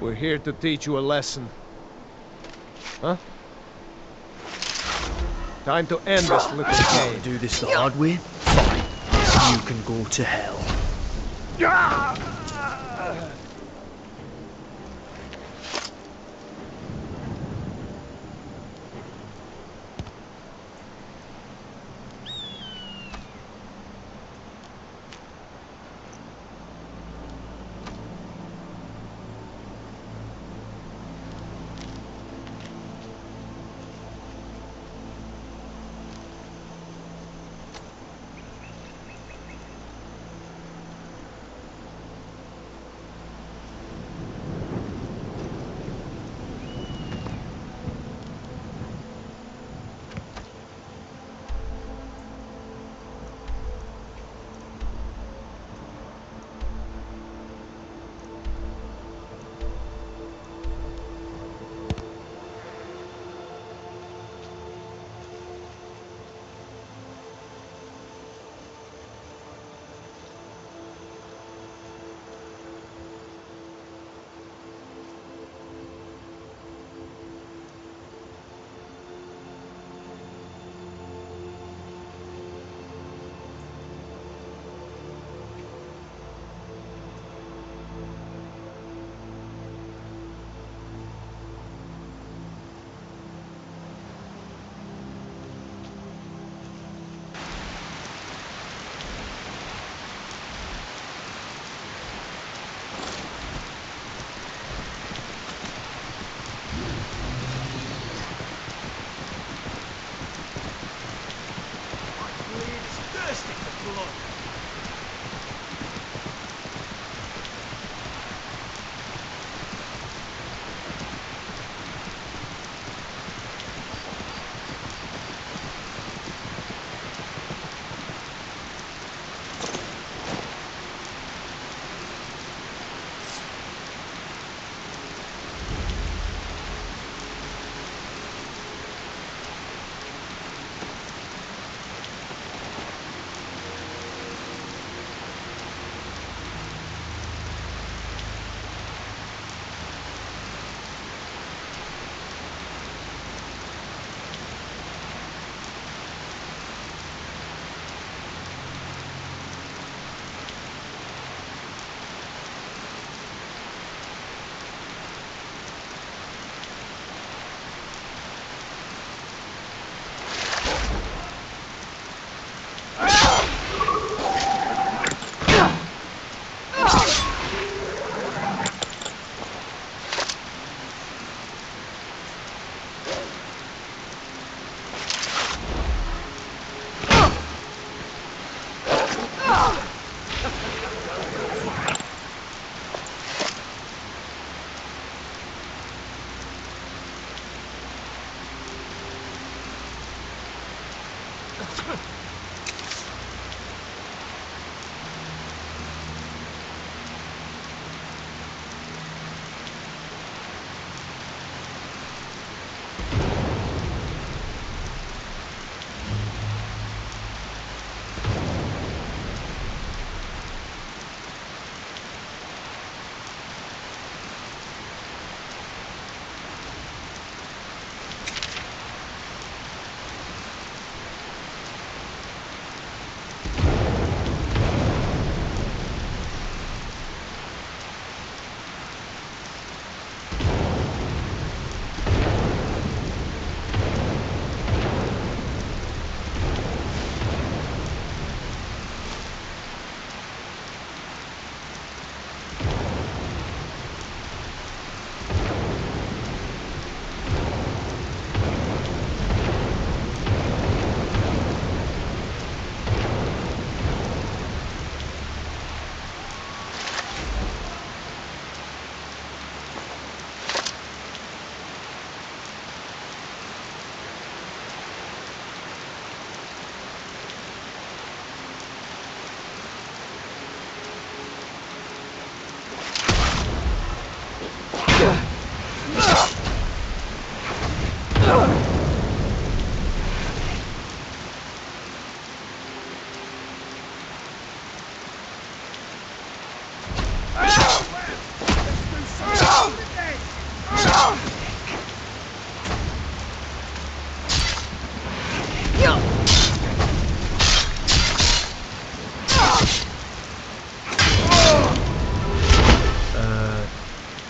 We're here to teach you a lesson. Huh? Time to end this little game. Do this the hard way? Fine. You can go to hell.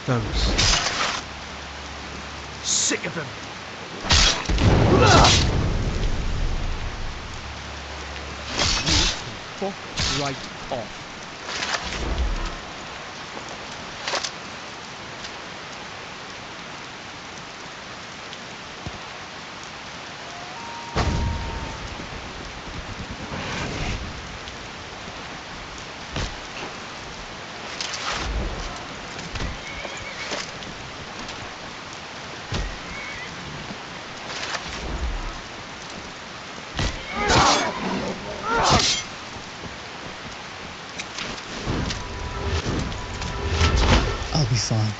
those. Sick of them. You can fuck right off. I'll be fine.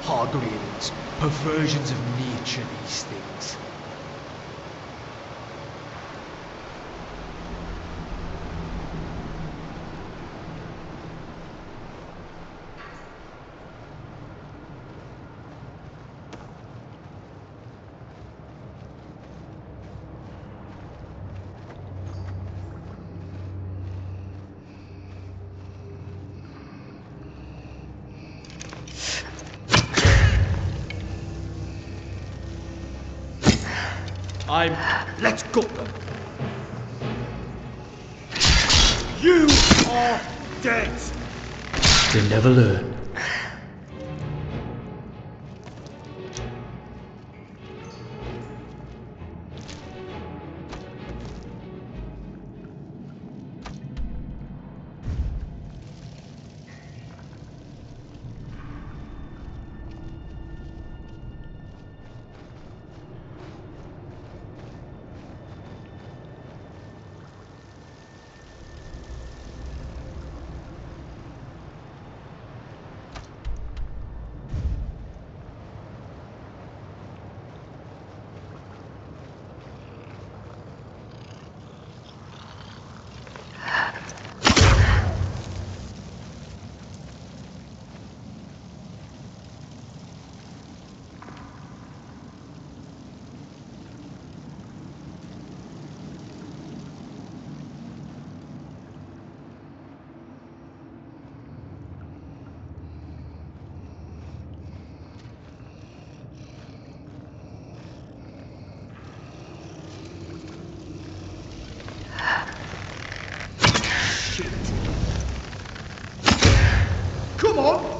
Hardliners, perversions of nature, these things. Let's go them. You are dead. They never learn. Come on!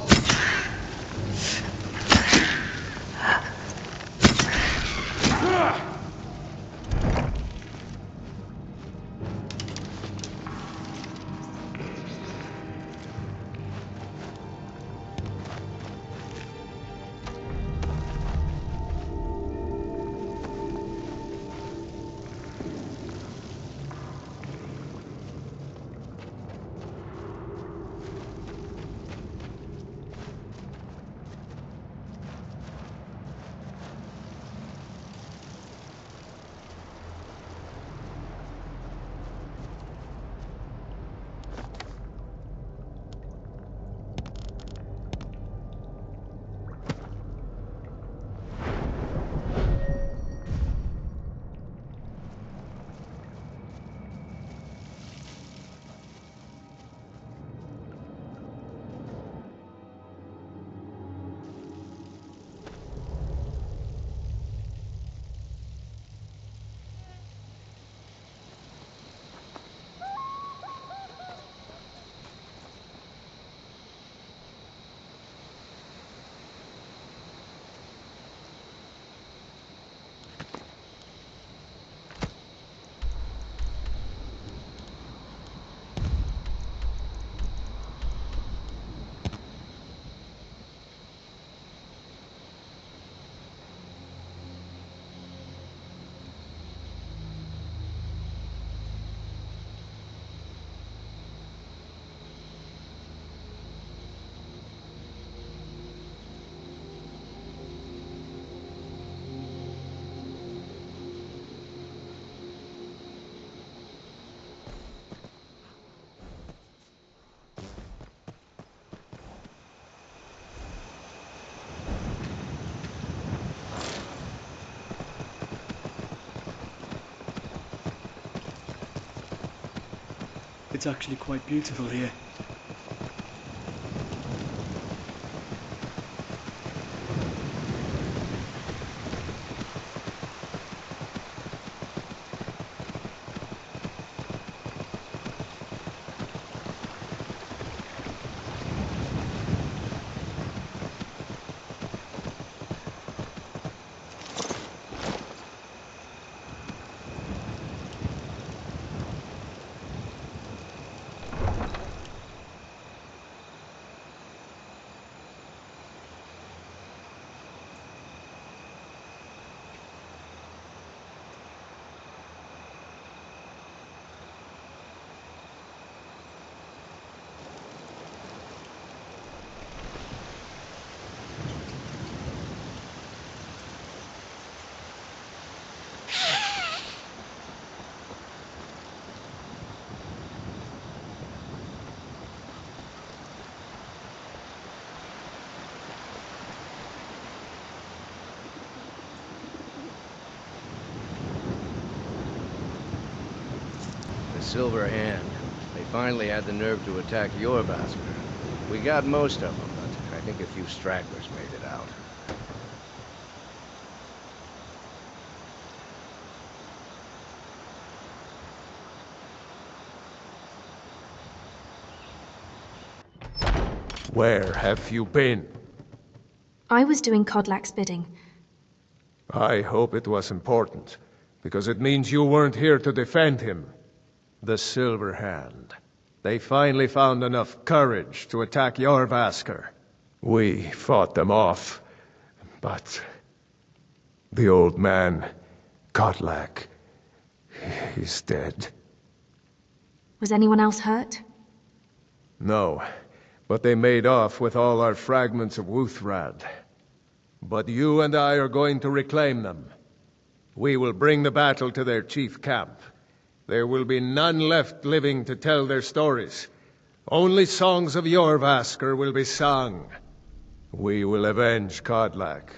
It's actually quite beautiful here. Silver Hand. They finally had the nerve to attack Jorvasker. We got most of them, but I think a few stragglers made it out. Where have you been? I was doing Kodlak's bidding. I hope it was important, because it means you weren't here to defend him. The Silver Hand. They finally found enough courage to attack Jorvasker. We fought them off, but the old man, Kodlak, he's dead. Was anyone else hurt? No, but they made off with all our fragments of Wuthrad. But you and I are going to reclaim them. We will bring the battle to their chief camp. There will be none left living to tell their stories. Only songs of Jorvasker will be sung. We will avenge Kodlak,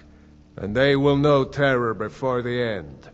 and they will know terror before the end.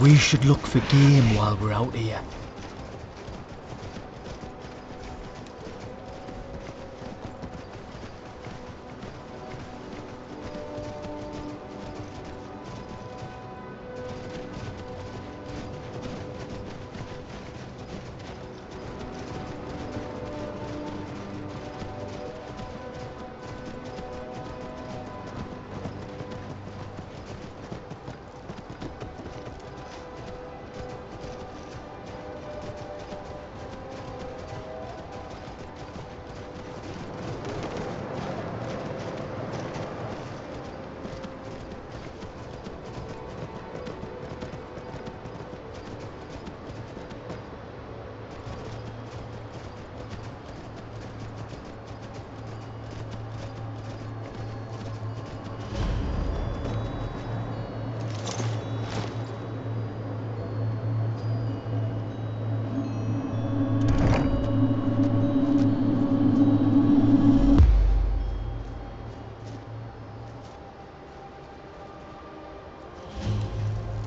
We should look for game while we're out here.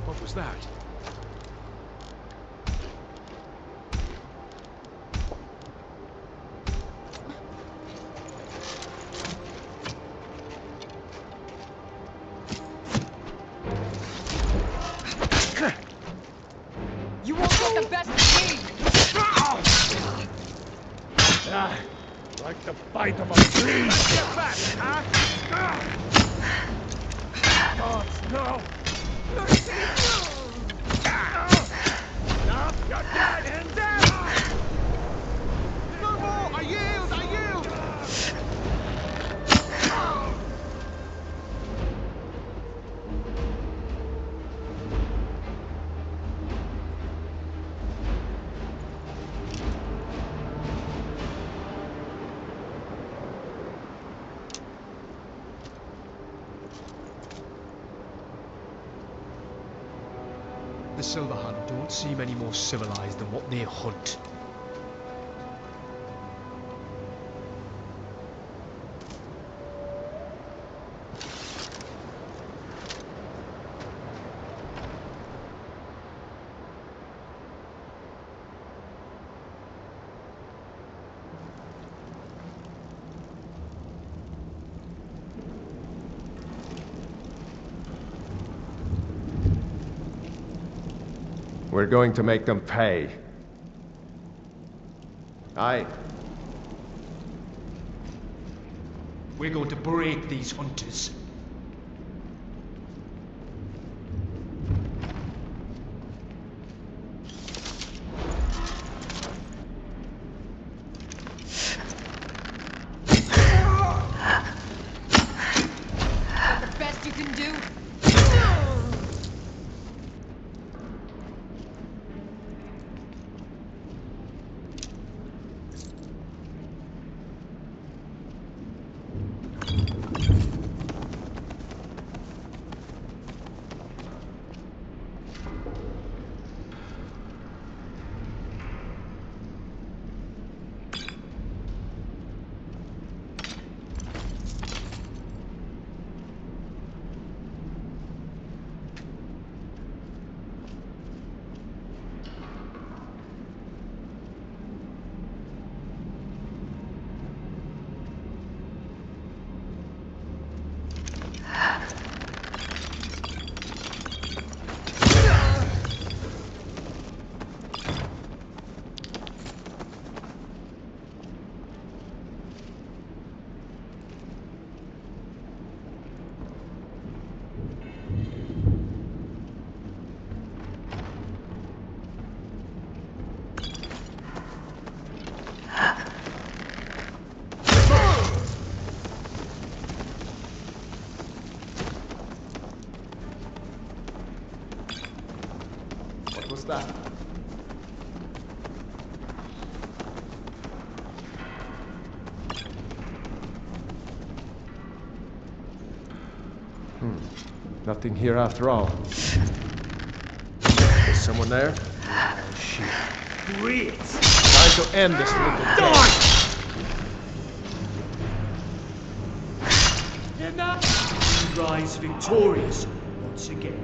What was that? You won't get the best of me! Ah, like the bite of a flea. Let's get back, huh? Oh, no! No, you're dead and dead! No more! I yield! I yield! The Silverhand don't seem any more civilized than what they hunt. We're going to make them pay. Aye. We're going to break these hunters. The best you can do? What was that? Nothing here after all. Is someone there? Shit. Great! Time to end this little game. And that rise victorious once again.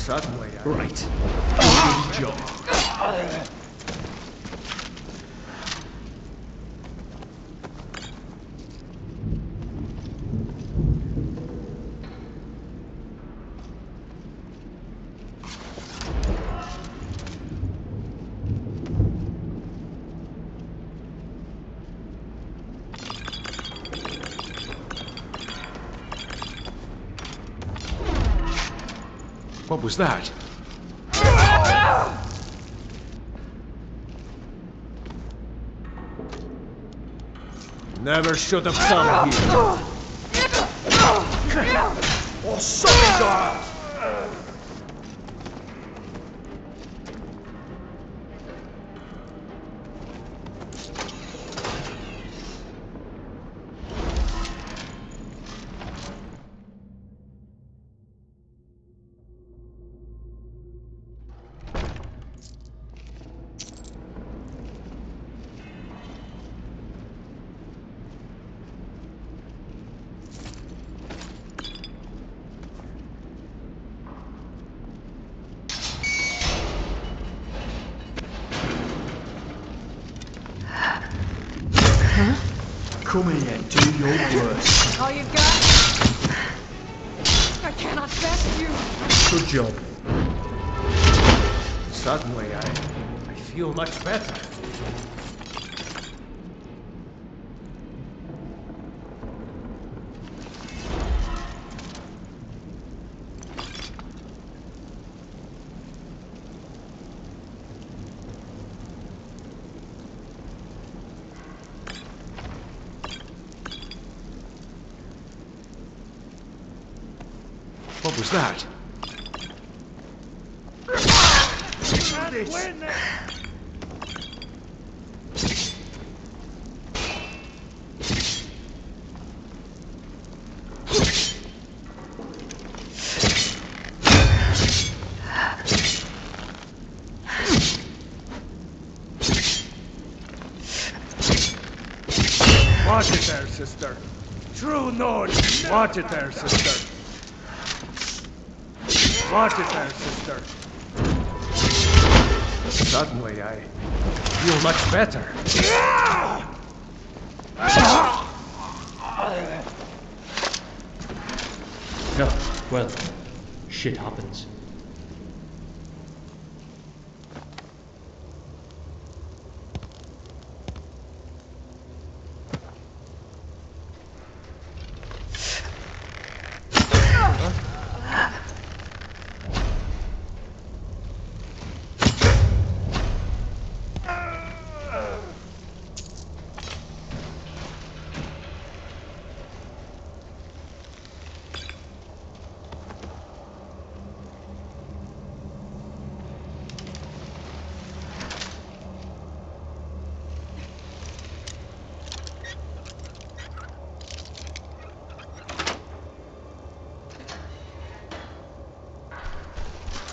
Suddenly, Right. Good job. What was that? Never should have come here. Or something, God! Come here, do your worst. All you've got? I cannot best you. Good job. Suddenly, I feel much better. What was that? Watch it there, sister. True Norse. Watch it there, sister. Watch it there, sister. Suddenly, I feel much better. No, well, shit happens.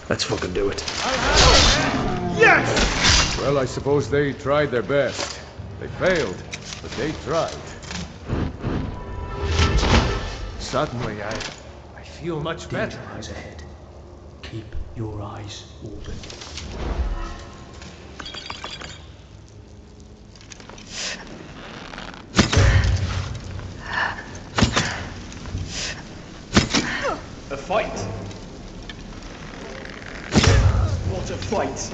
Let's fucking do it. Yes! Well, I suppose they tried their best. They failed, but they tried. Suddenly, I feel much better. Danger lies ahead. Keep your eyes open. A fight. What a fight.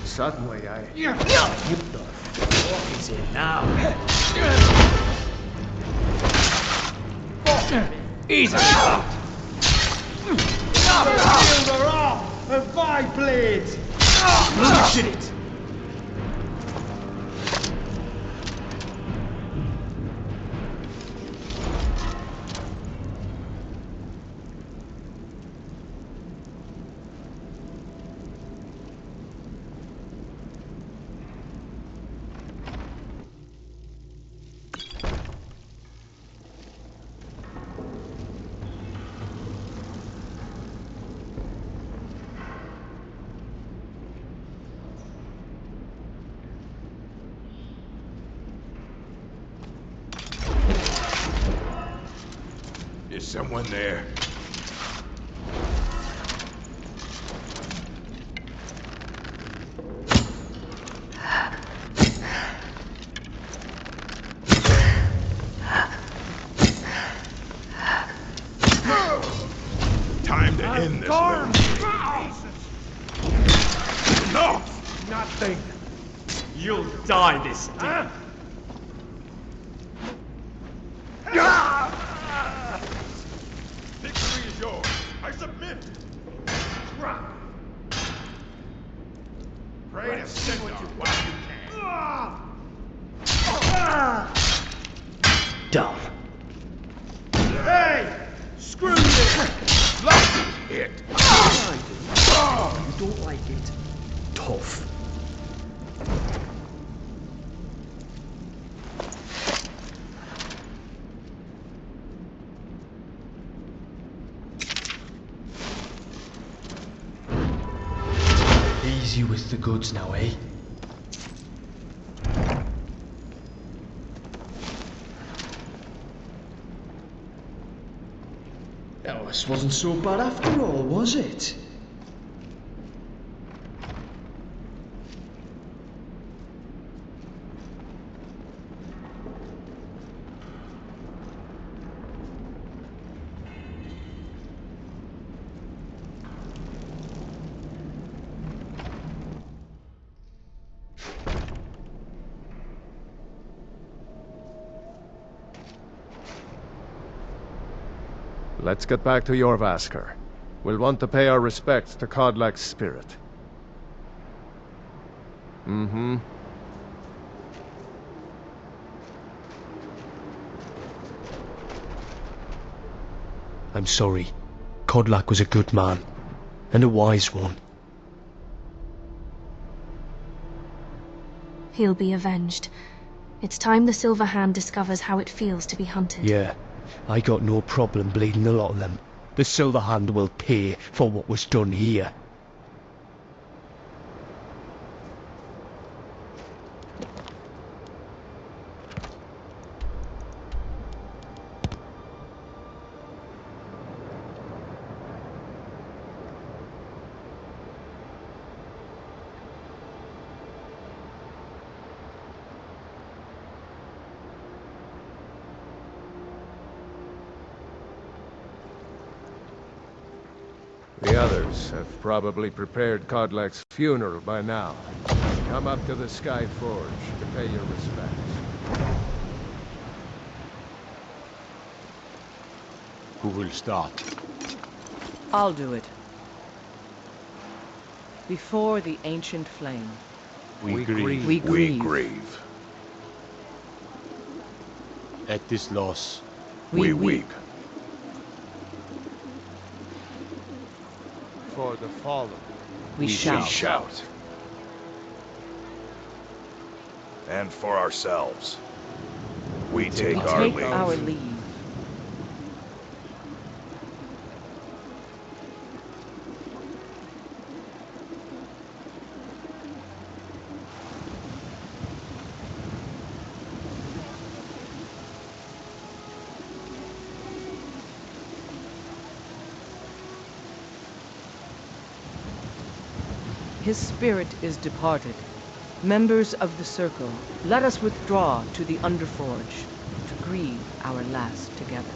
Suddenly, I... What the fuck is it now? Easy. Shield her off! And five blades! Bloody shit! Is someone there? Time to end this. No! Nothing! You'll die this day. Victory is yours. I submit. Pray to send what you can. Down. Hey! Screw this! It. don't like it. Tough. Easy with the goods now, eh? Oh, this wasn't so bad after all, was it? Let's get back to Jorvaskr. We'll want to pay our respects to Kodlak's spirit. Mm-hmm. I'm sorry. Kodlak was a good man, and a wise one. He'll be avenged. It's time the Silver Hand discovers how it feels to be hunted. Yeah, I got no problem bleeding a lot of them. The Silver Hand will pay for what was done here. The others have probably prepared Kodlak's funeral by now. Come up to the Sky Forge to pay your respects. Who will start? I'll do it. Before the ancient flame, We grieve. we grieve. At this loss, We weep. For the fallen. We shout. Shout. And for ourselves, we take We our take leave. our leave. His spirit is departed. Members of the Circle, let us withdraw to the Underforge to grieve our last together.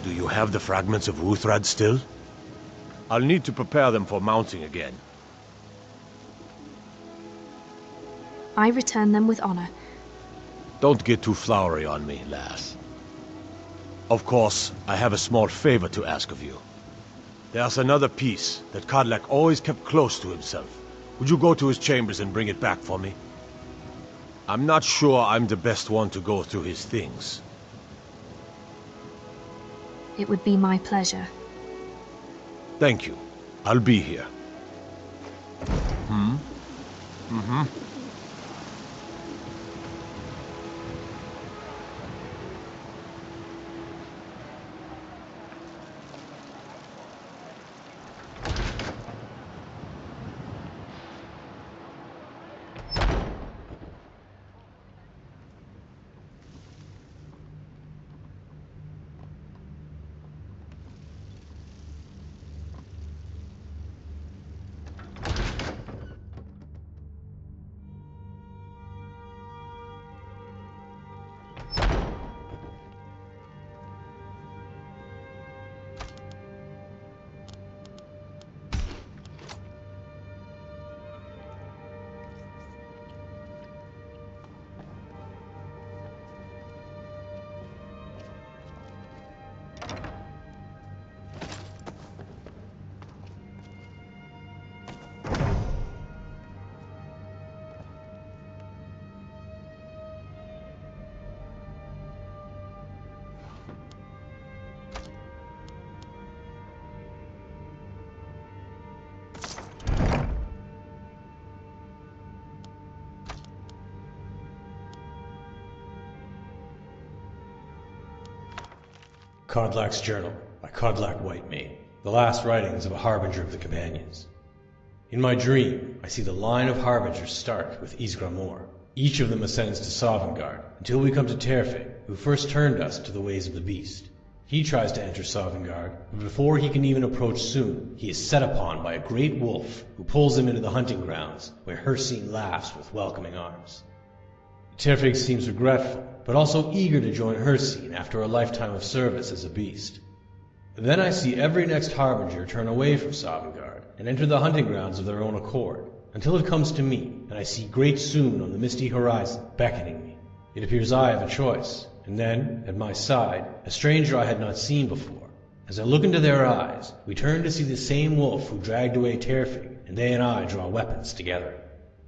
do you have the fragments of Uthrad still? I'll need to prepare them for mounting again. I return them with honor. Don't get too flowery on me, lass. Of course, I have a small favor to ask of you. There's another piece that Kodlak always kept close to himself. Would you go to his chambers and bring it back for me? I'm not sure I'm the best one to go through his things. It would be my pleasure. Thank you. I'll be here. Mm-hmm. Kodlak's Journal by Kodlak Whitemane, the last writings of a harbinger of the Companions. In my dream, I see the line of harbingers start with Ysgramor. Each of them ascends to Sovngarde, until we come to Terfe, who first turned us to the ways of the beast. He tries to enter Sovngarde, but before he can even approach Soon, he is set upon by a great wolf, who pulls him into the hunting grounds, where Hircine laughs with welcoming arms. Terfe seems regretful, but also eager to join Hircine after a lifetime of service as a beast. Then I see every next harbinger turn away from Sovngarde and enter the hunting grounds of their own accord, until it comes to me, and I see great Soon on the misty horizon, beckoning me. It appears I have a choice, and then, at my side, a stranger I had not seen before. As I look into their eyes, we turn to see the same wolf who dragged away Terfe, and they and I draw weapons together.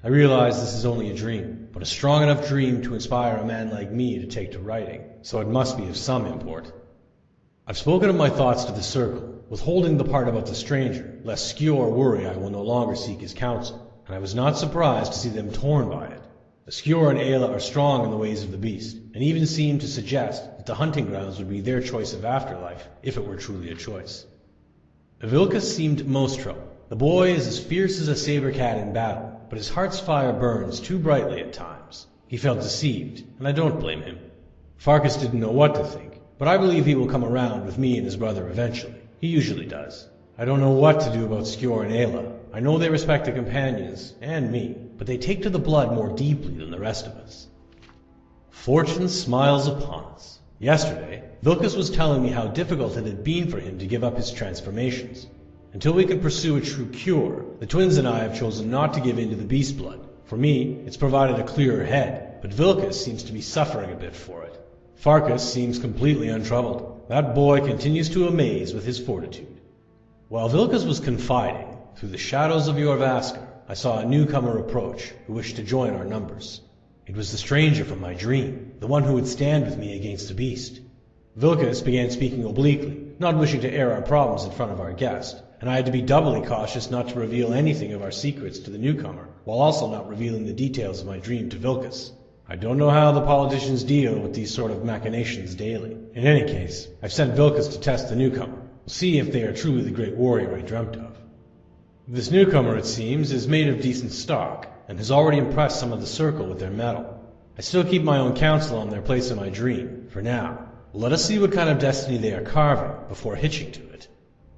I realize this is only a dream, but a strong enough dream to inspire a man like me to take to writing, so it must be of some import. I've spoken of my thoughts to the Circle, withholding the part about the stranger, lest Skjor worry I will no longer seek his counsel, and I was not surprised to see them torn by it. Skjor and Ayla are strong in the ways of the beast, and even seem to suggest that the hunting grounds would be their choice of afterlife, if it were truly a choice. Vilkas seemed most troubled. The boy is as fierce as a saber cat in battle, but his heart's fire burns too brightly at times. He felt deceived, and I don't blame him. Farkas didn't know what to think, but I believe he will come around with me and his brother eventually. He usually does. I don't know what to do about Skjor and Ayla. I know they respect the Companions, and me, but they take to the blood more deeply than the rest of us. Fortune smiles upon us. Yesterday, Vilkas was telling me how difficult it had been for him to give up his transformations. Until we can pursue a true cure, the twins and I have chosen not to give in to the beast blood. For me, it's provided a clearer head, but Vilkas seems to be suffering a bit for it. Farkas seems completely untroubled. That boy continues to amaze with his fortitude. While Vilkas was confiding, through the shadows of Jorvaskr, I saw a newcomer approach who wished to join our numbers. It was the stranger from my dream, the one who would stand with me against the beast. Vilkas began speaking obliquely, not wishing to air our problems in front of our guest, and I had to be doubly cautious not to reveal anything of our secrets to the newcomer, while also not revealing the details of my dream to Vilkas. I don't know how the politicians deal with these sort of machinations daily. In any case, I've sent Vilkas to test the newcomer. We'll see if they are truly the great warrior I dreamt of. This newcomer, it seems, is made of decent stock, and has already impressed some of the Circle with their mettle. I still keep my own counsel on their place in my dream, for now. Let us see what kind of destiny they are carving before hitching to it.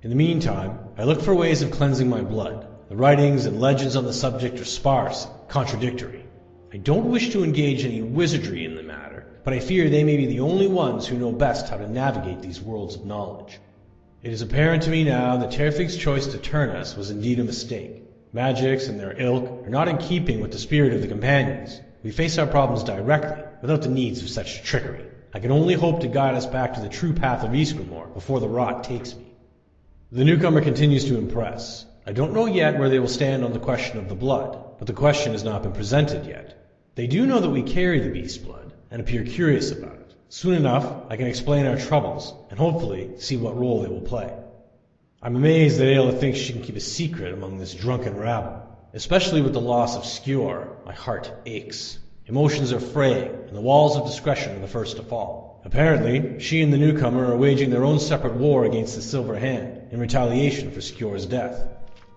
In the meantime, I look for ways of cleansing my blood. The writings and legends on the subject are sparse and contradictory. I don't wish to engage any wizardry in the matter, but I fear they may be the only ones who know best how to navigate these worlds of knowledge. It is apparent to me now that Terfig's choice to turn us was indeed a mistake. Magics and their ilk are not in keeping with the spirit of the Companions. We face our problems directly, without the needs of such trickery. I can only hope to guide us back to the true path of Ysgramor before the rot takes me. The newcomer continues to impress. I don't know yet where they will stand on the question of the blood, but the question has not been presented yet. They do know that we carry the beast blood, and appear curious about it. Soon enough, I can explain our troubles, and hopefully see what role they will play. I'm amazed that Ayla thinks she can keep a secret among this drunken rabble. Especially with the loss of Skjor, my heart aches. Emotions are fraying, and the walls of discretion are the first to fall. Apparently, she and the newcomer are waging their own separate war against the Silver Hand, in retaliation for Skjor's death.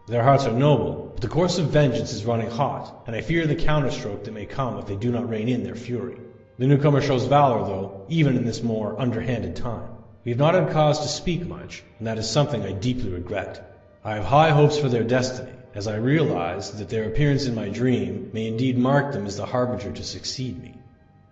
Their hearts are noble, but the course of vengeance is running hot, and I fear the counterstroke that may come if they do not rein in their fury. The newcomer shows valor, though, even in this more underhanded time. We have not had cause to speak much, and that is something I deeply regret. I have high hopes for their destiny, as I realize that their appearance in my dream may indeed mark them as the harbinger to succeed me.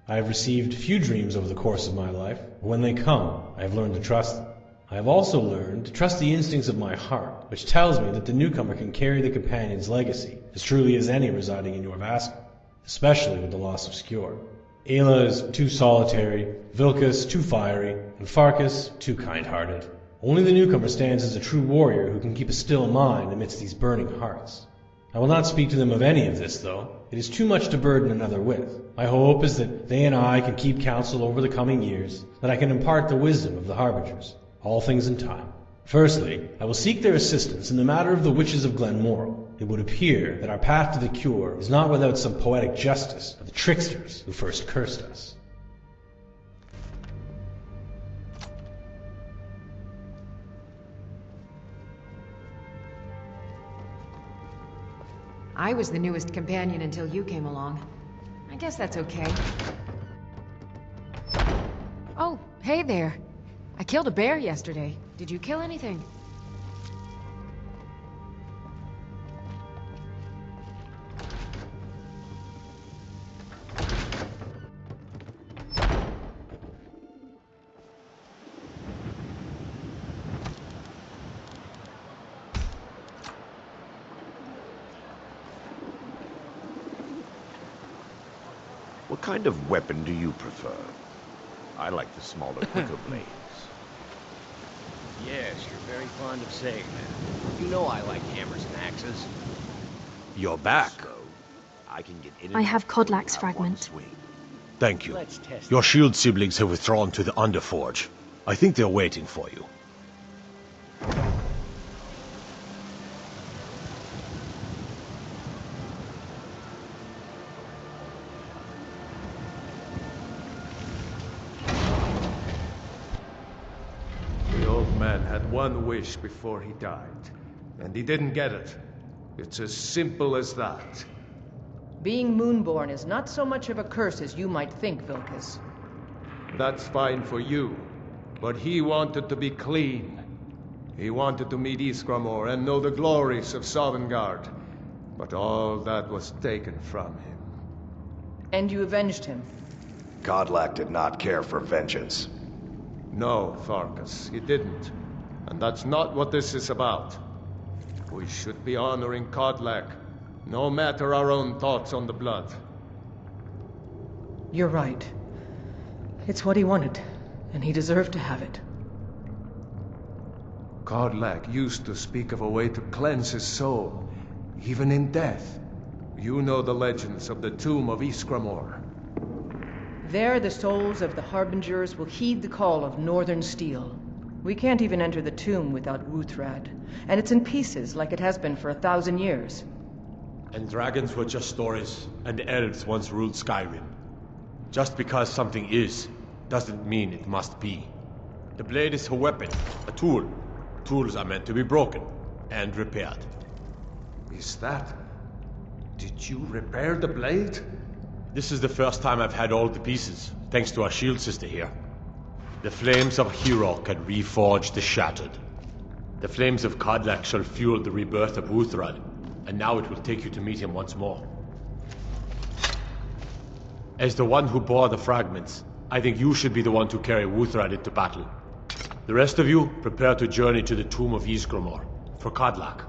I have received few dreams over the course of my life, but when they come, I have learned to trust them. I have also learned to trust the instincts of my heart, which tells me that the newcomer can carry the Companion's legacy as truly as any residing in Jorvaskr, especially with the loss of Skjor. Ayla is too solitary, Vilkas too fiery, and Farkas too kind-hearted. Only the newcomer stands as a true warrior who can keep a still mind amidst these burning hearts. I will not speak to them of any of this, though. It is too much to burden another with. My hope is that they and I can keep counsel over the coming years, that I can impart the wisdom of the harbingers. All things in time. Firstly, I will seek their assistance in the matter of the witches of Glenmoral. It would appear that our path to the cure is not without some poetic justice of the tricksters who first cursed us. I was the newest companion until you came along. I guess that's okay. Oh, hey there. I killed a bear yesterday. Did you kill anything? What kind of weapon do you prefer? I like the smaller, quicker blades. Yes, you're very fond of saying that. You know I like hammers and axes. You're back. So, I can get in I and have out before you Kodlak's have one fragment. swing. Thank you. Let's test Your shield siblings have withdrawn to the Underforge. I think they're waiting for you. The old man had one wish before he died, and he didn't get it. It's as simple as that. Being Moonborn is not so much of a curse as you might think, Vilkas. That's fine for you, but he wanted to be clean. He wanted to meet Ysgramor and know the glories of Sovngarde, but all that was taken from him. And you avenged him. Kodlak did not care for vengeance. No, Farkas, he didn't. And that's not what this is about. We should be honoring Kodlak, no matter our own thoughts on the blood. You're right. It's what he wanted, and he deserved to have it. Kodlak used to speak of a way to cleanse his soul, even in death. You know the legends of the tomb of Ysgramor. There, the souls of the Harbingers will heed the call of Northern Steel. We can't even enter the tomb without Wuthrad, and it's in pieces like it has been for 1,000 years. And dragons were just stories, and elves once ruled Skyrim. Just because something is, doesn't mean it must be. The blade is a weapon, a tool. Tools are meant to be broken, and repaired. Is that... Did you repair the blade? This is the first time I've had all the pieces, thanks to our shield sister here. The flames of a hero can reforge the shattered. The flames of Kodlak shall fuel the rebirth of Wuthrad, and now it will take you to meet him once more. As the one who bore the fragments, I think you should be the one to carry Wuthrad into battle. The rest of you, prepare to journey to the tomb of Ysgramor, for Kodlak.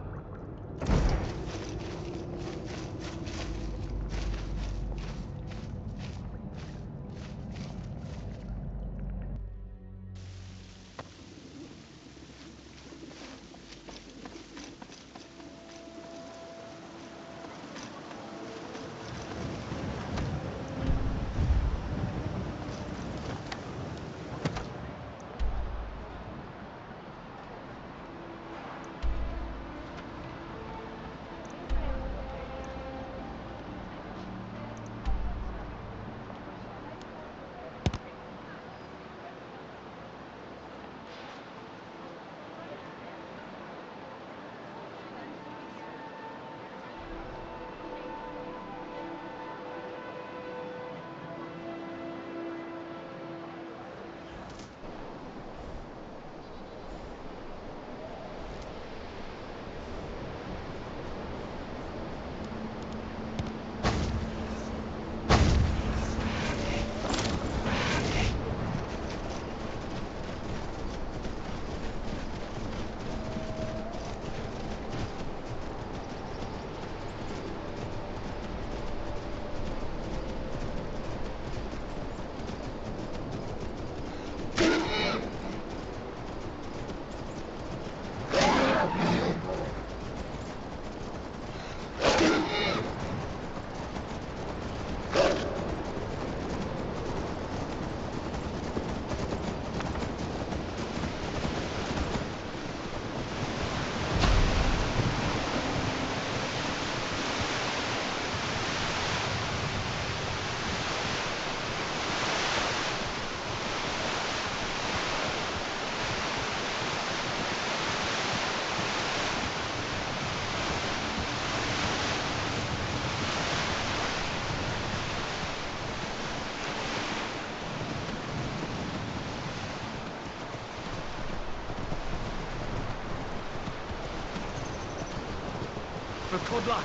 For Kodlak!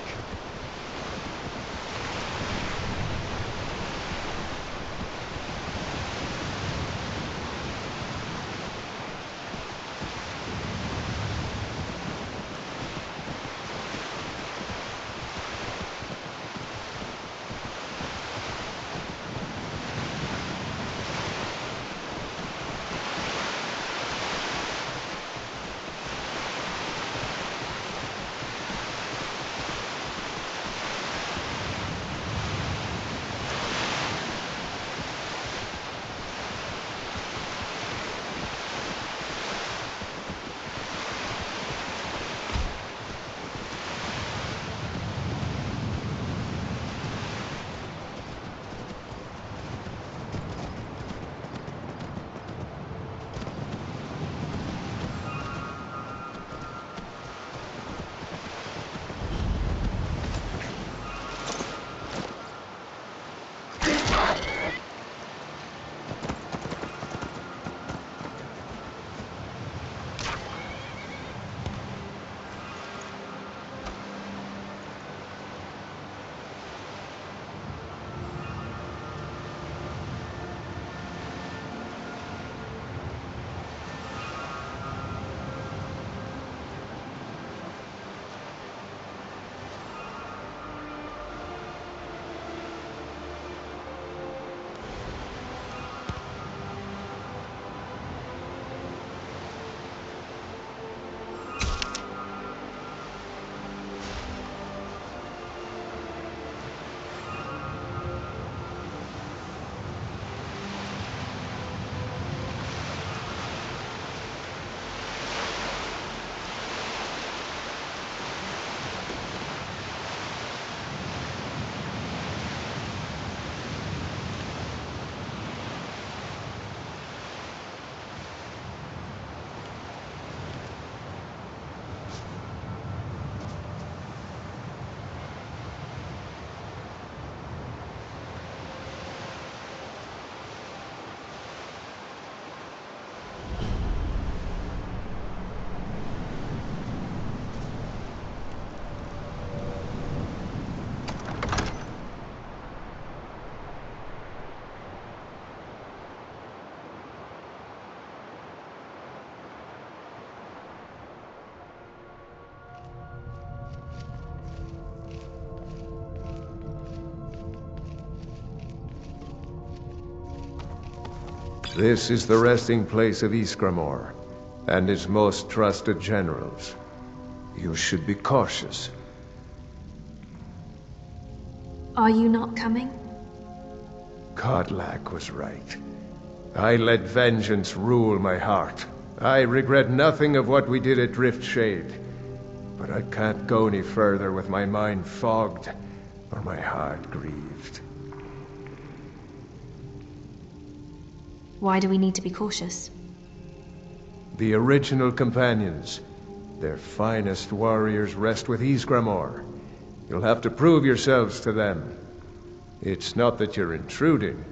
This is the resting place of Ysgramor, and its most trusted generals. You should be cautious. Are you not coming? Kodlak was right. I let vengeance rule my heart. I regret nothing of what we did at Driftshade. But I can't go any further with my mind fogged, or my heart grieved. Why do we need to be cautious? The original companions, their finest warriors, rest with Ysgramor. You'll have to prove yourselves to them. It's not that you're intruding.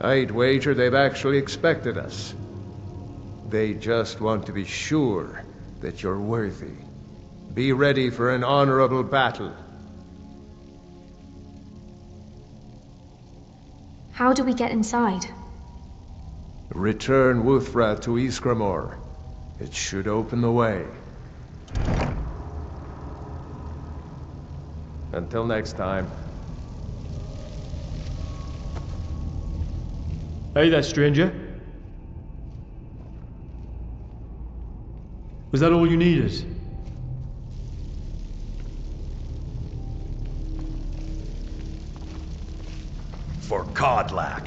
I'd wager they've actually expected us. They just want to be sure that you're worthy. Be ready for an honorable battle. How do we get inside? Return Wuthra to Ysgramor. It should open the way. Until next time. Hey there, stranger. Was that all you needed? For Kodlak.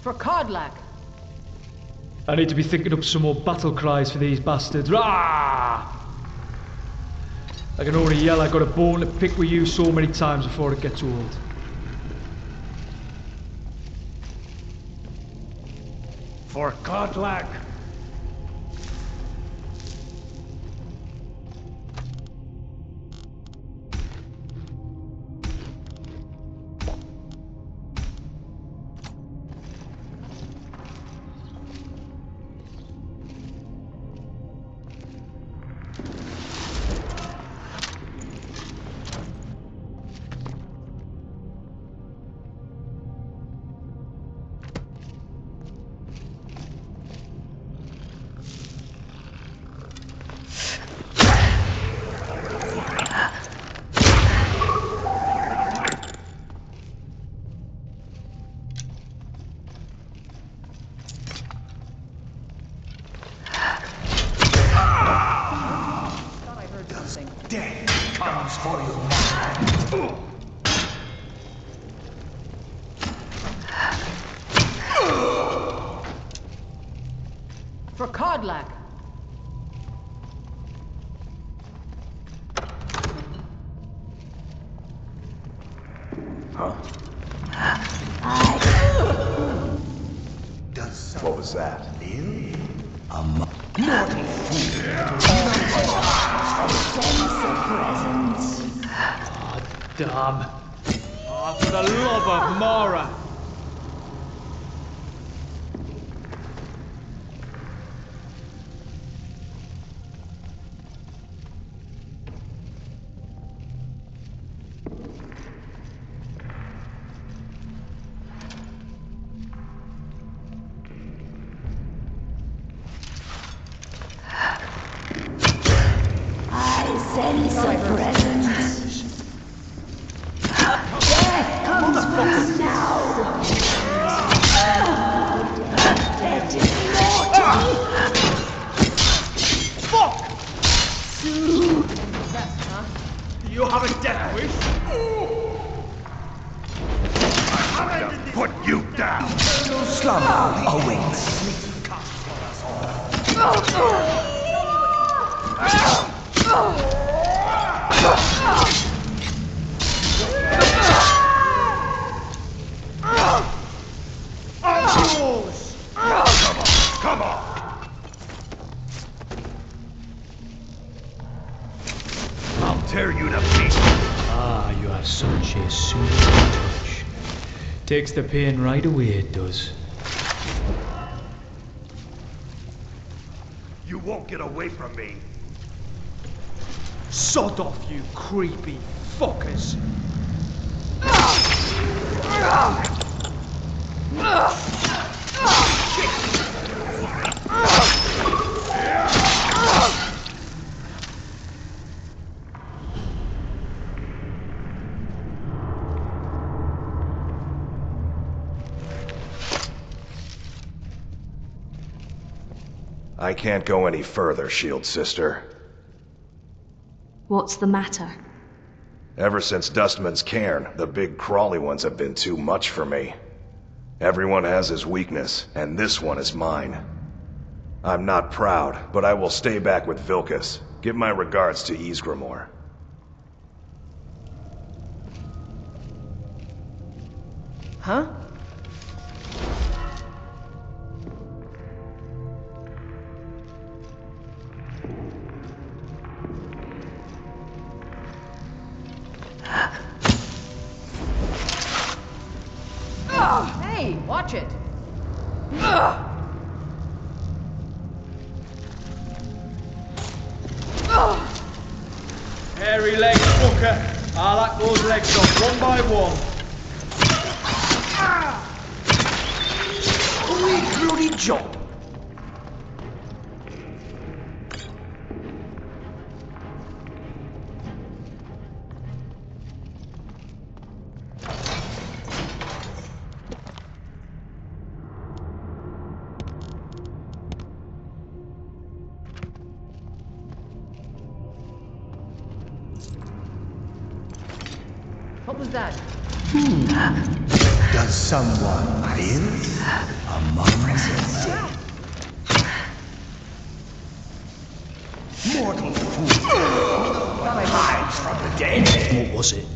For Kodlak! I need to be thinking up some more battle cries for these bastards. Rah! I can already yell I got a bone to pick with you so many times before it gets old. For Kodlak. for you now. For Kodlak. What was that? A mortal fool. Sense of presence. Damn. Oh, for the love of Mara. I sense a presence. Death comes for us now. Let it mortal. Fuck! Soon. You have a death wish? Put you down! No slumber awaits. I'm yours! Come on! I'll tear you to pieces! Ah, you have such a soothing touch. Takes the pain right away, it does. You won't get away from me! Sod off, you creepy fuckers! I can't go any further, Shield Sister. What's the matter? Ever since Dustman's cairn, the big crawly ones have been too much for me. Everyone has his weakness, and this one is mine. I'm not proud, but I will stay back with Vilkas. Give my regards to Ysgramor. Huh? Hey, watch it! Hairy legs, fucker! I'll hack those legs off one by one. We bloody job. What was that? Does someone live among us? Mortal fool. Rise from the dead. What was it?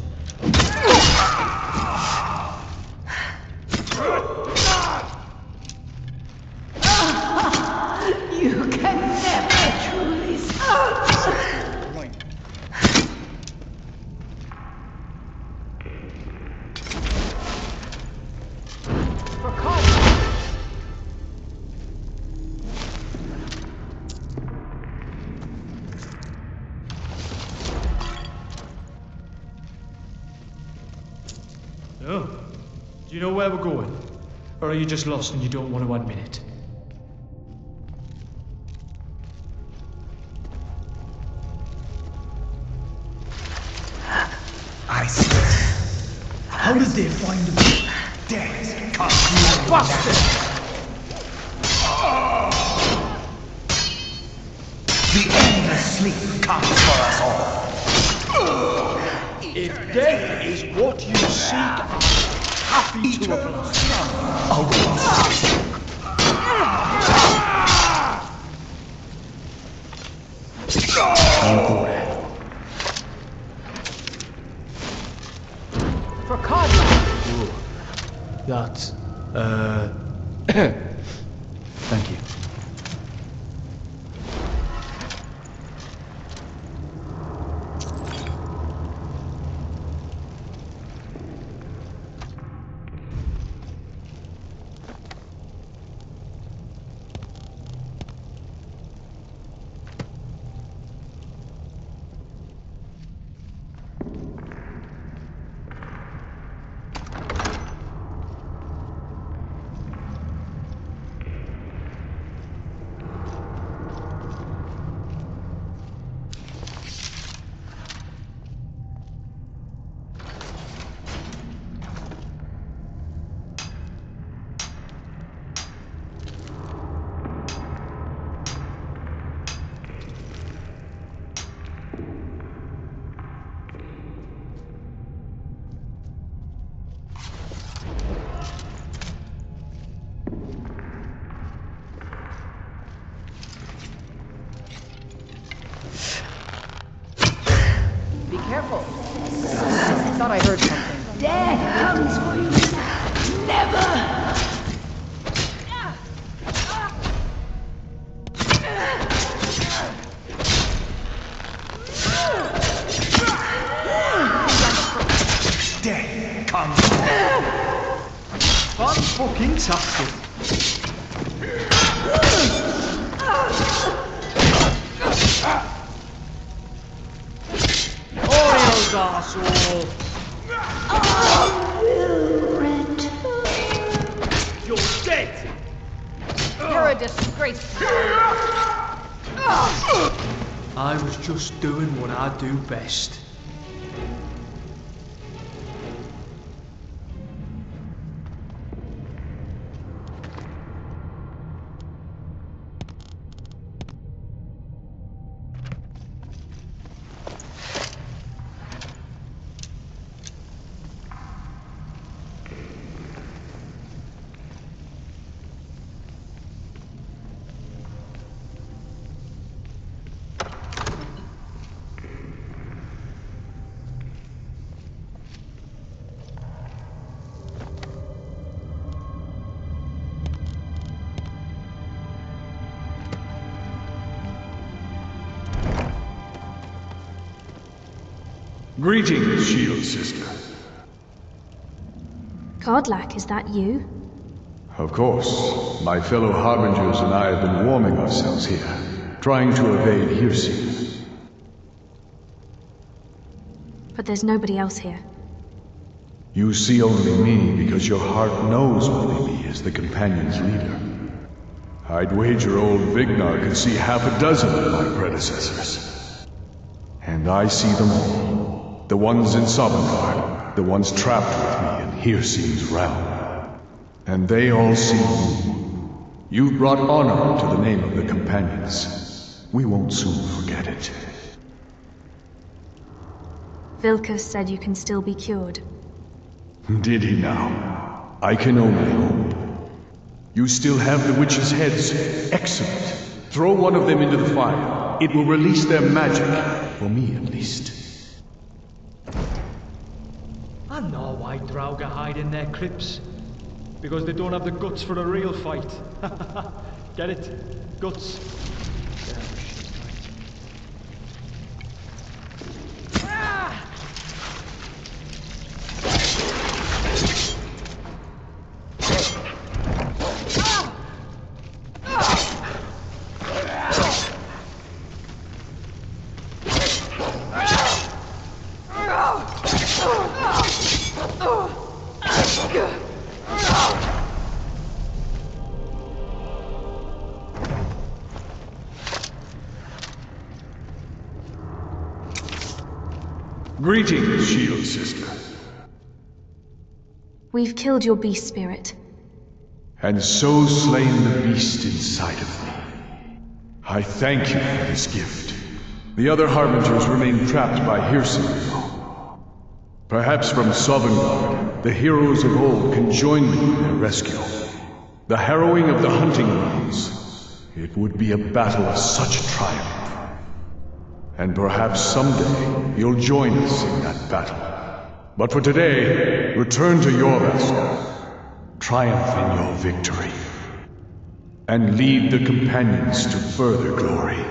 You can never truly stop. For Kodlak! Oh, do you know where we're going? Or are you just lost and you don't want to admit it? I see. How did they find me? Death comes bastard! The endless sleep comes for us all. If death is what you seek, I'm happy to For Codlight! That's... Thank you. Be careful. I thought I heard something. Death comes for you. Never. Death comes. Fan-fucking-tastic. Orioles, arsehole. You're dead. You're a disgrace. I was just doing what I do best. Greetings, Shield Sister. Codlac, is that you? Of course. My fellow Harbingers and I have been warming ourselves here, trying to evade Hircine. But there's nobody else here. You see only me because your heart knows only me as the Companion's leader. I'd wager old Vignar could see half a dozen of my predecessors. And I see them all. The ones in Sovngarde, the ones trapped with me in Hircine's realm. And they all see you. You've brought honor to the name of the Companions. We won't soon forget it. Vilkas said you can still be cured. Did he now? I can only hope. You still have the witches' heads. Excellent. Throw one of them into the fire. It will release their magic. For me, at least. I know why Draugr hide in their crypts. Because they don't have the guts for a real fight. Get it? Guts. Greetings, Shield Sister. We've killed your beast spirit. And so slain the beast inside of me. I thank you for this gift. The other Harbingers remain trapped by Hircine. Perhaps from Sovngarde, the heroes of old can join me in their rescue. The harrowing of the hunting grounds. It would be a battle of such triumph. And perhaps someday you'll join us in that battle. But for today, return to Jorvaskr. Triumph in your victory. And lead the companions to further glory.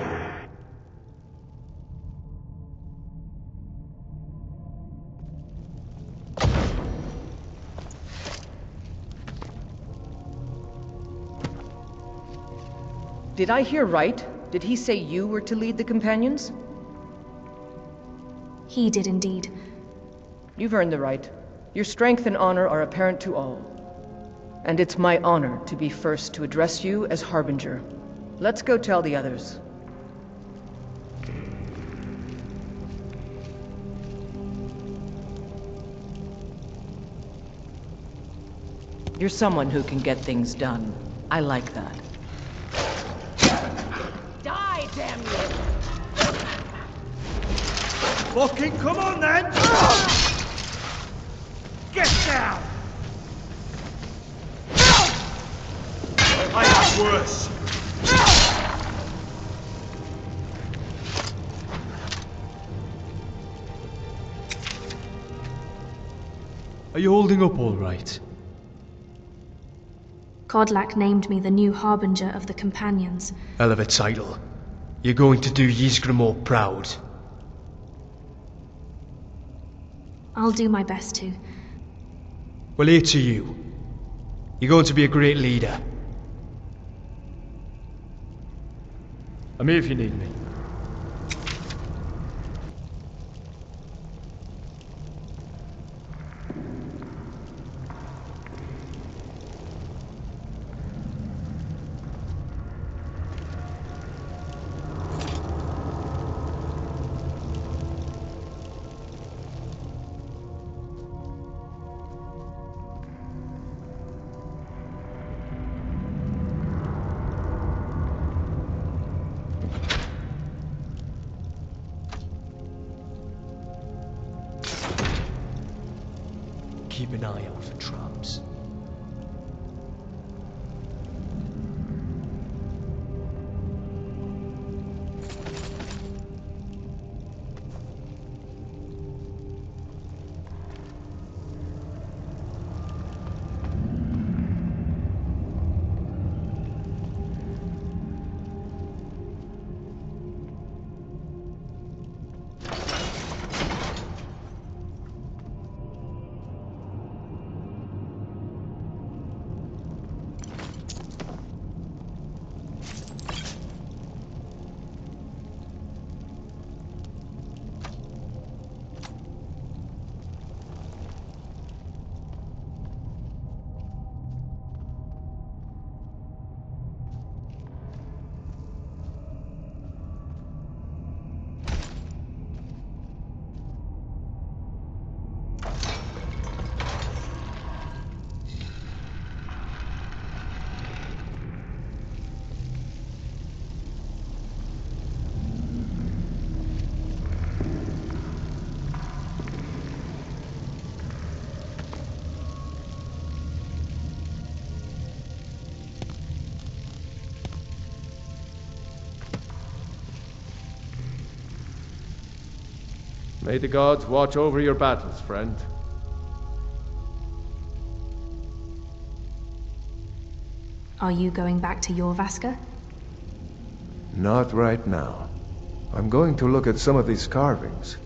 Did I hear right? Did he say you were to lead the companions? He did indeed. You've earned the right. Your strength and honor are apparent to all. And it's my honor to be first to address you as Harbinger. Let's go tell the others. You're someone who can get things done. I like that. Die, damn you! Fucking come on then! Get down! I have worse. Are you holding up all right? Kodlak named me the new Harbinger of the Companions. Hell of a title. You're going to do Ysgramor proud. I'll do my best to. Well, here to you. You're going to be a great leader. I'm here if you need me. Keep an eye out for traps. May the gods watch over your battles, friend. Are you going back to Jorvaskr? Not right now. I'm going to look at some of these carvings.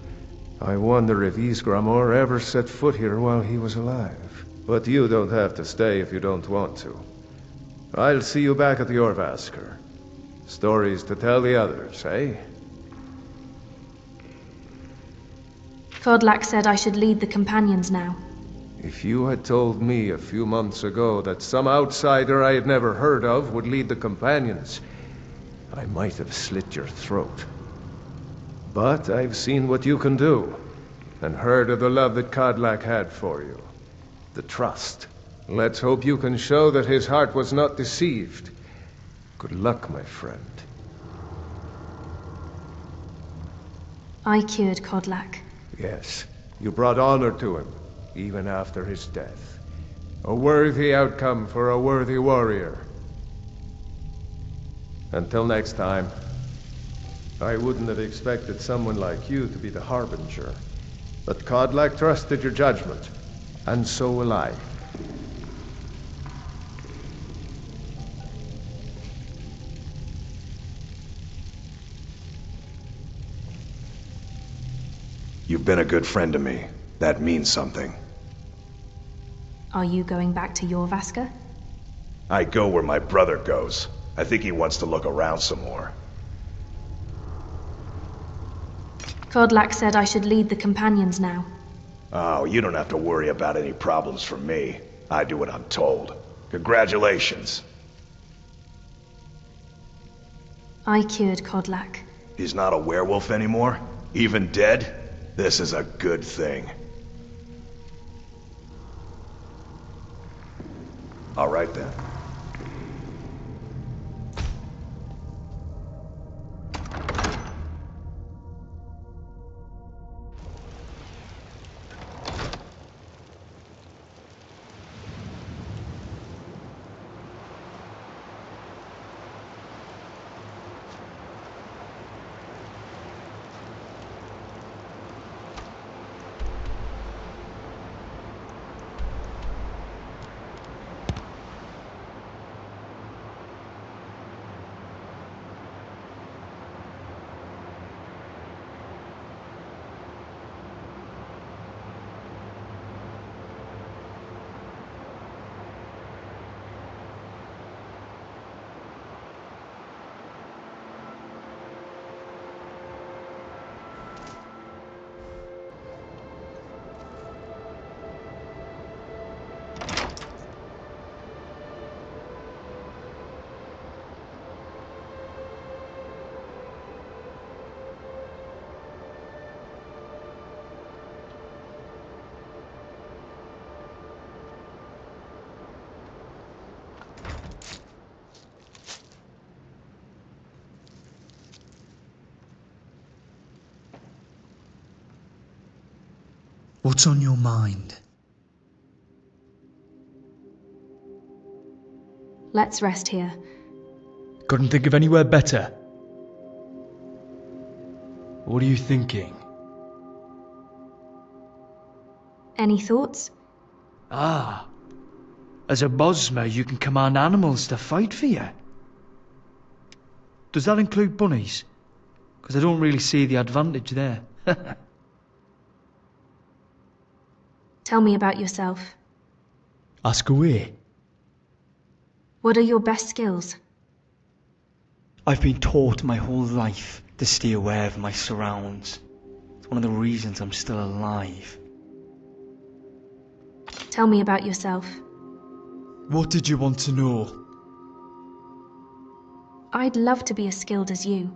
I wonder if Ysgramor ever set foot here while he was alive. But you don't have to stay if you don't want to. I'll see you back at Jorvaskr. Stories to tell the others, eh? Kodlak said I should lead the Companions now. If you had told me a few months ago that some outsider I had never heard of would lead the Companions, I might have slit your throat. But I've seen what you can do, and heard of the love that Kodlak had for you. The trust. Let's hope you can show that his heart was not deceived. Good luck, my friend. I cured Kodlak. Yes, You brought honor to him, even after his death. A worthy outcome for a worthy warrior. Until next time, I wouldn't have expected someone like you to be the Harbinger. But Kodlak trusted your judgment, and so will I. You've been a good friend to me. That means something. Are you going back to Jorvaska? I go where my brother goes. I think he wants to look around some more. Kodlak said I should lead the companions now. Oh, you don't have to worry about any problems from me. I do what I'm told. Congratulations. I cured Kodlak. He's not a werewolf anymore? Even dead? This is a good thing. All right then. What's on your mind? Let's rest here. Couldn't think of anywhere better. What are you thinking? Any thoughts? Ah. As a Bosmer, you can command animals to fight for you. Does that include bunnies? Because I don't really see the advantage there. Tell me about yourself. Ask away. What are your best skills? I've been taught my whole life to stay aware of my surrounds. It's one of the reasons I'm still alive. Tell me about yourself. What did you want to know? I'd love to be as skilled as you.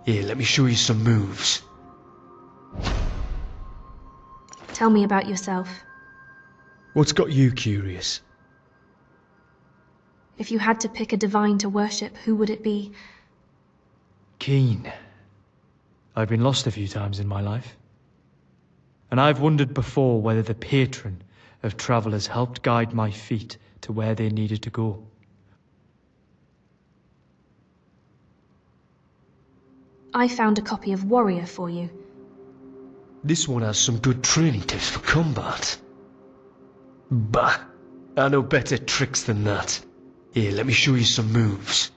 Here, let me show you some moves. Tell me about yourself. What's got you curious? If you had to pick a divine to worship, who would it be? Keen. I've been lost a few times in my life. And I've wondered before whether the patron of travellers helped guide my feet to where they needed to go. I found a copy of Warrior for you. This one has some good training tips for combat. Bah, I know better tricks than that. Here, let me show you some moves.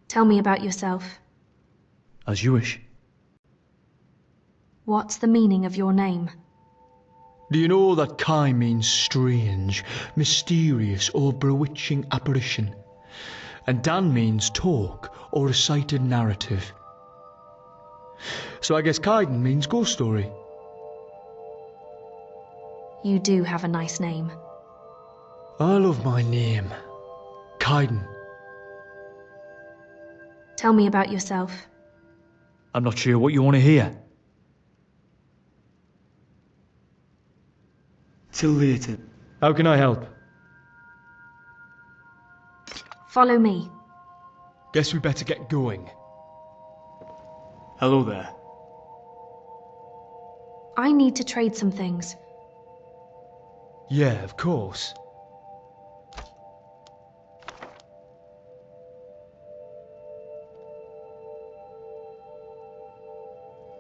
Tell me about yourself. As you wish. What's the meaning of your name? Do you know that Kai means strange, mysterious or bewitching apparition? And Dan means talk or recited narrative. So I guess Kaiden means ghost story. You do have a nice name. I love my name. Kaiden. Tell me about yourself. I'm not sure what you want to hear. Till later. How can I help? Follow me. Guess we better get going. Hello there. I need to trade some things. Yeah, of course.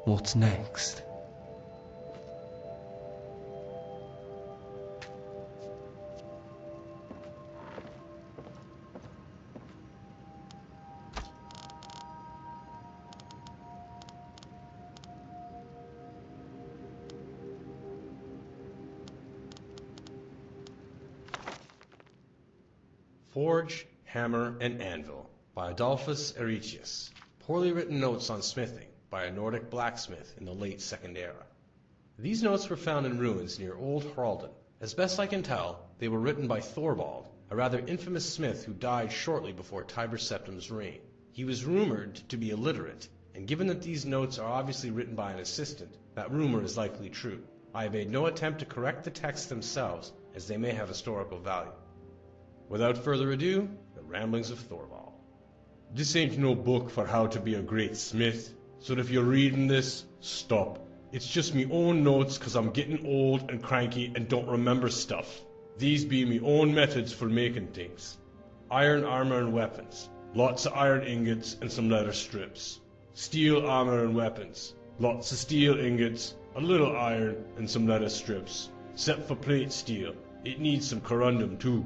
What's next? Forge, Hammer, and Anvil by Adolphus Eretius. Poorly written notes on smithing by a Nordic blacksmith in the late Second Era. These notes were found in ruins near Old Haraldon. As best I can tell, they were written by Thorvald, a rather infamous smith who died shortly before Tiber Septim's reign. He was rumored to be illiterate, and given that these notes are obviously written by an assistant, that rumor is likely true. I have made no attempt to correct the texts themselves, as they may have historical value. Without further ado, the ramblings of Thorvald. This ain't no book for how to be a great smith, so if you're reading this, stop. It's just me own notes cause I'm getting old and cranky and don't remember stuff. These be me own methods for making things. Iron armor and weapons. Lots of iron ingots and some leather strips. Steel armor and weapons. Lots of steel ingots, a little iron, and some leather strips. Except for plate steel, it needs some corundum too.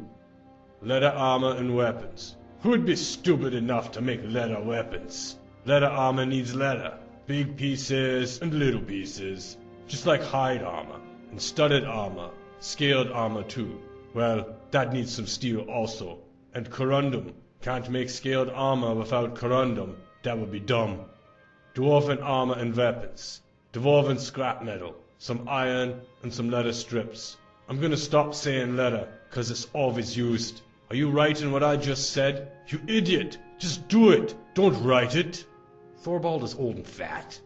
Leather armor and weapons. Who'd be stupid enough to make leather weapons? Leather armor needs leather. Big pieces and little pieces. Just like hide armor. And studded armor. Scaled armor too. Well, that needs some steel also. And corundum. Can't make scaled armor without corundum. That would be dumb. Dwarven armor and weapons. Dwarven scrap metal. Some iron and some leather strips. I'm gonna stop saying leather, cause it's always used. Are you writing what I just said? You idiot! Just do it! Don't write it! Thorvald is old and fat.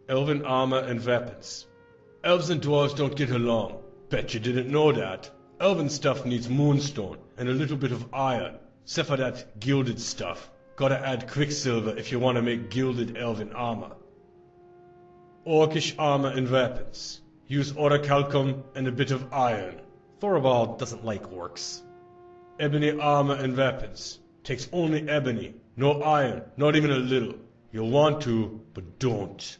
Elven armor and weapons. Elves and dwarves don't get along. Bet you didn't know that. Elven stuff needs moonstone and a little bit of iron. Except for that gilded stuff. Gotta add quicksilver if you want to make gilded elven armor. Orcish armor and weapons. Use orichalcum and a bit of iron. Thorvald doesn't like orcs. Ebony armor and weapons. Takes only ebony. No iron, not even a little. You'll want to, but don't.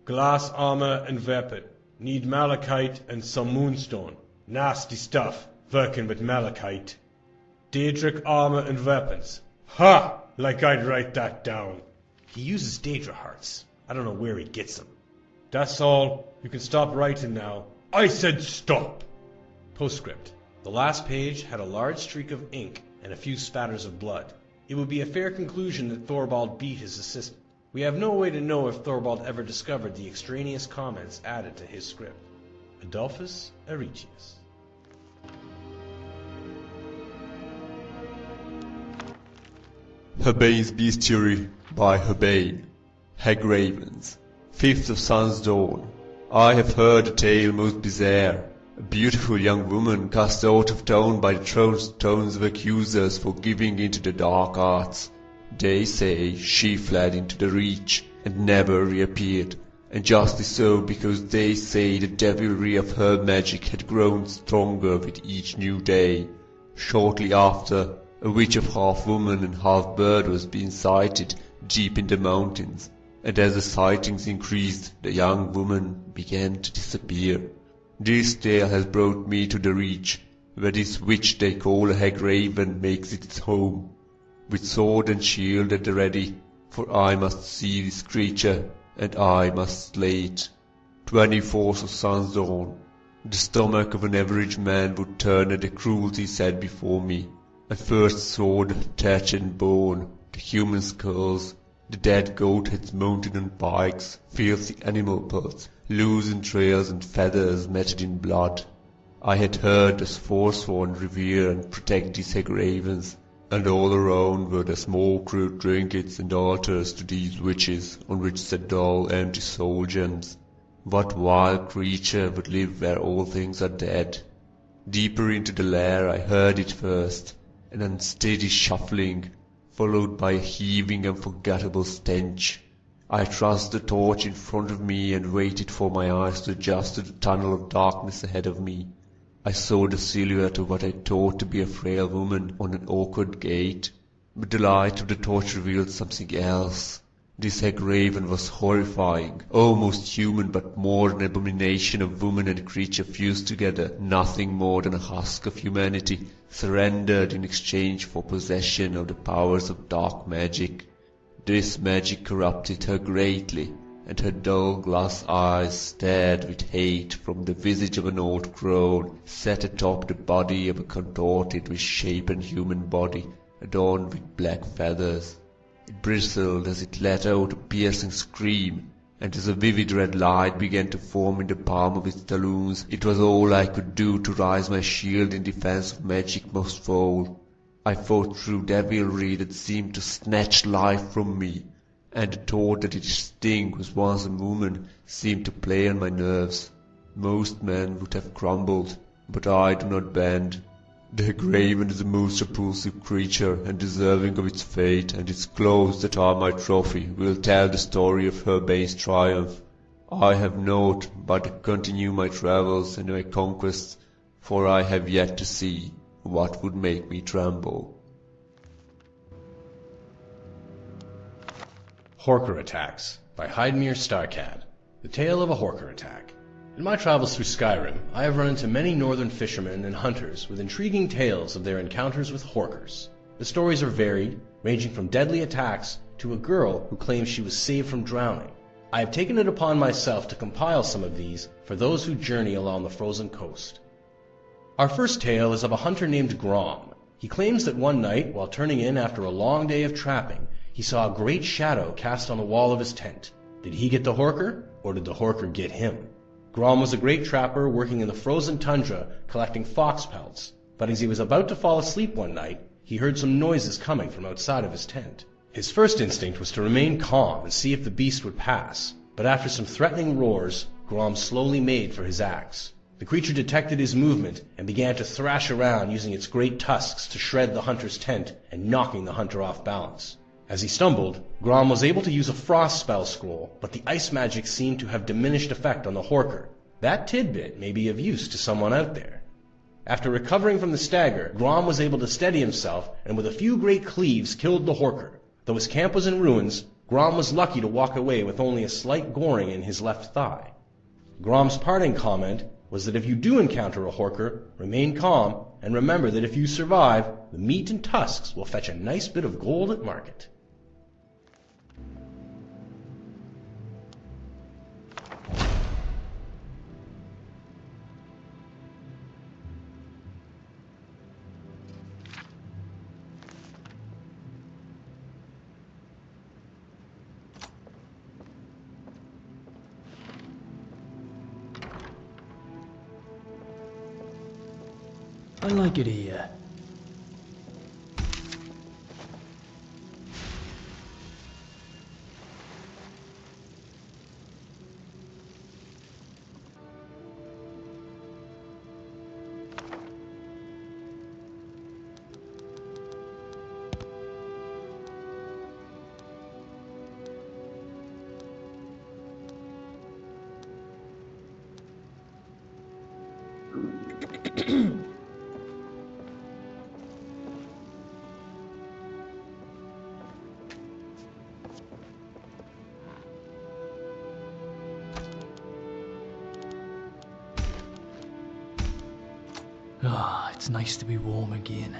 Glass armor and weapon. Need malachite and some moonstone. Nasty stuff, working with malachite. Daedric armor and weapons. Ha! Like I'd write that down. He uses Daedra hearts. I don't know where he gets them. That's all. You can stop writing now. I said stop! Postscript. The last page had a large streak of ink and a few spatters of blood. It would be a fair conclusion that Thorvald beat his assistant. We have no way to know if Thorvald ever discovered the extraneous comments added to his script. Adolphus Eretius. Herbain's Bestiary by Herbain. Hag-Ravens. 5th of Sun's Dawn. I have heard a tale most bizarre. A beautiful young woman cast out of town by the thrown stones of accusers for giving into the dark arts. They say she fled into the Reach and never reappeared, and justly so, because they say the devilry of her magic had grown stronger with each new day. Shortly after, a witch of half woman and half bird was being sighted deep in the mountains, and as the sightings increased, the young woman began to disappear. This tale has brought me to the Reach, where this witch they call a hag-raven makes its home, with sword and shield at the ready, for I must see this creature, and I must slay it. 24th of Sun's Dawn. The stomach of an average man would turn at the cruelty set before me. I first saw the thatched bone, the human skulls, the dead goat heads mounted on pikes, filthy animal parts, loose entrails and feathers matted in blood. I had heard the forsworn revere and protect these hag-ravens, and all around were the small crude trinkets and altars to these witches, on which sat dull empty soul gems. What wild creature would live where all things are dead? Deeper into the lair I heard it first, an unsteady shuffling, followed by a heaving unforgettable stench. I thrust the torch in front of me and waited for my eyes to adjust to the tunnel of darkness ahead of me. I saw the silhouette of what I thought to be a frail woman on an awkward gate, but the light of the torch revealed something else. This hag raven was horrifying, almost human, but more an abomination of woman and creature fused together, nothing more than a husk of humanity, surrendered in exchange for possession of the powers of dark magic. This magic corrupted her greatly, and her dull glass eyes stared with hate from the visage of an old crone set atop the body of a contorted, misshapen human body, adorned with black feathers. It bristled as it let out a piercing scream, and as a vivid red light began to form in the palm of its talons, it was all I could do to raise my shield in defense of magic most foul. I fought through devilry that seemed to snatch life from me, and the thought that its sting was once a woman seemed to play on my nerves. Most men would have crumbled, but I do not bend. The graven is a most repulsive creature and deserving of its fate, and its clothes that are my trophy will tell the story of her base triumph. I have naught but to continue my travels and my conquests, for I have yet to see what would make me tremble. Horker Attacks by Heidmir Starcad. The Tale of a Horker Attack. In my travels through Skyrim, I have run into many northern fishermen and hunters with intriguing tales of their encounters with Horkers. The stories are varied, ranging from deadly attacks to a girl who claims she was saved from drowning. I have taken it upon myself to compile some of these for those who journey along the frozen coast. Our first tale is of a hunter named Grom. He claims that one night, while turning in after a long day of trapping, he saw a great shadow cast on the wall of his tent. Did he get the Horker, or did the Horker get him? Grom was a great trapper working in the frozen tundra collecting fox pelts, but as he was about to fall asleep one night, he heard some noises coming from outside of his tent. His first instinct was to remain calm and see if the beast would pass, but after some threatening roars, Grom slowly made for his axe. The creature detected his movement and began to thrash around using its great tusks to shred the hunter's tent and knocking the hunter off balance. As he stumbled, Grom was able to use a frost spell scroll, but the ice magic seemed to have diminished effect on the Horker. That tidbit may be of use to someone out there. After recovering from the stagger, Grom was able to steady himself and with a few great cleaves killed the Horker. Though his camp was in ruins, Grom was lucky to walk away with only a slight goring in his left thigh. Grom's parting comment was that if you do encounter a Horker, remain calm and remember that if you survive, the meat and tusks will fetch a nice bit of gold at market. I like it here. Ah, it's nice to be warm again.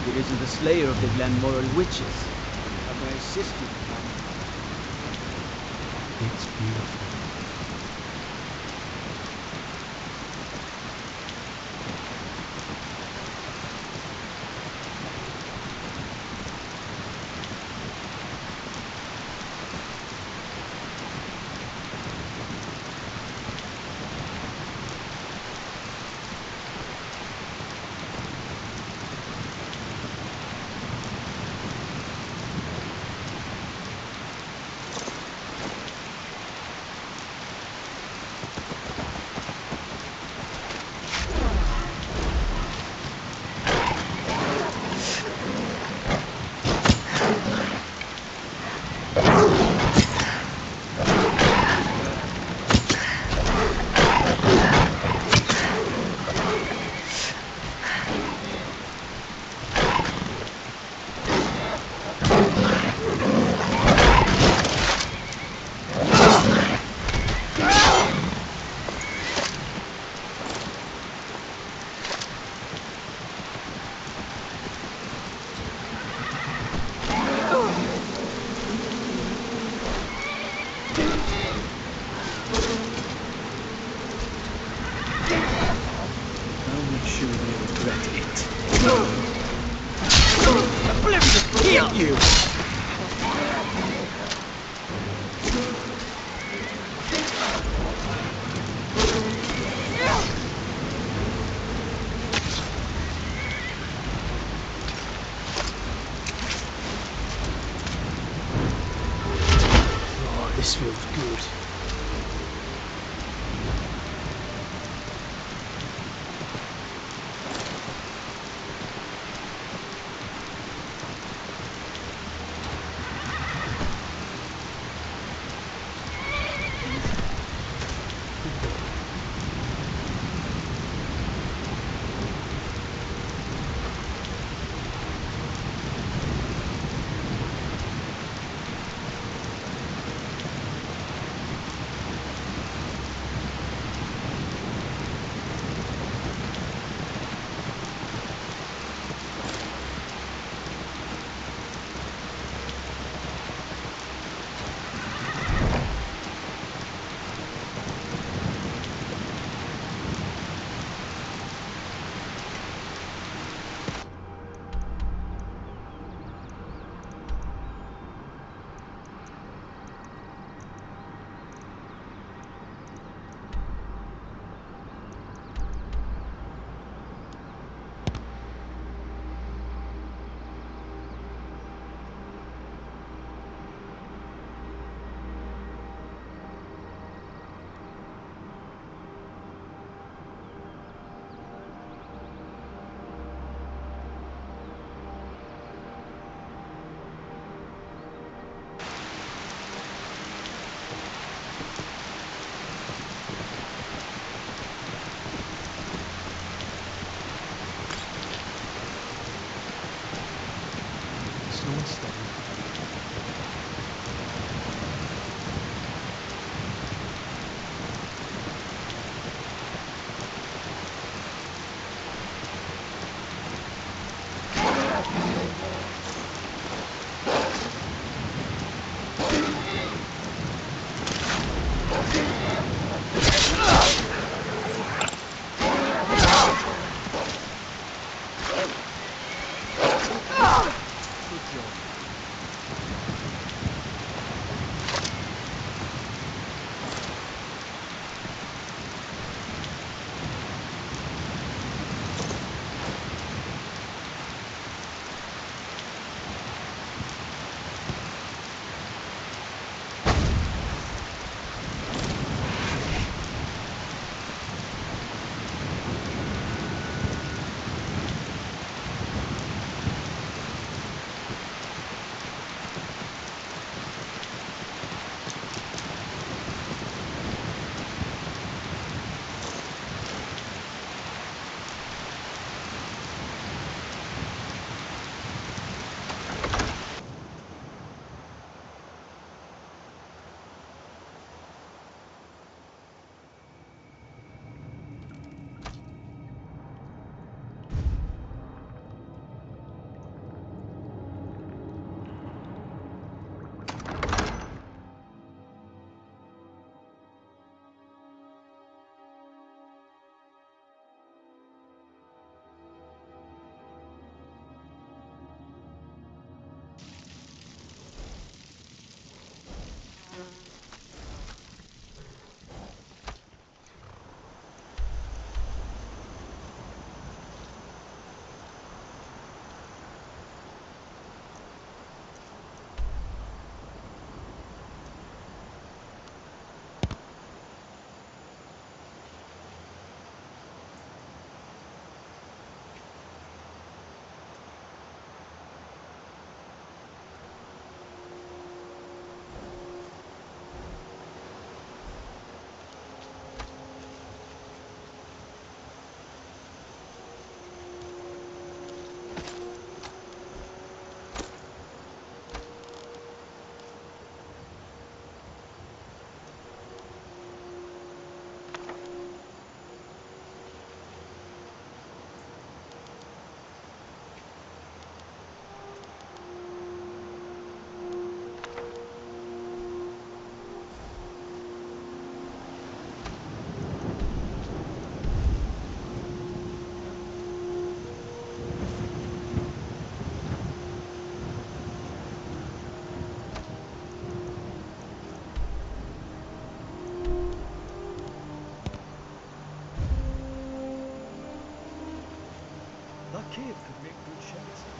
it isn't the slayer of the Glenmoral witches. How can I assist you? It's beautiful. This feels good. That cave could make good shelter.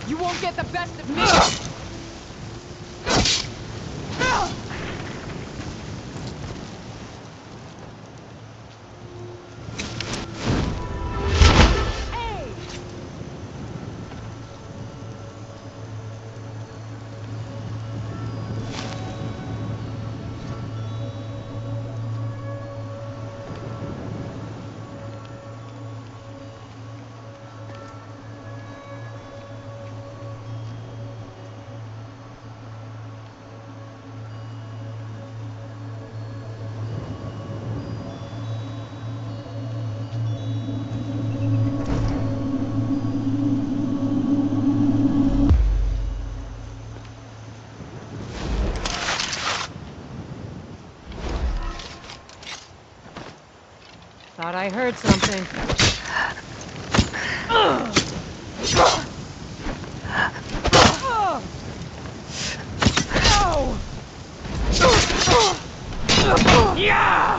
You won't get the best of me! Thought I heard something. Yeah!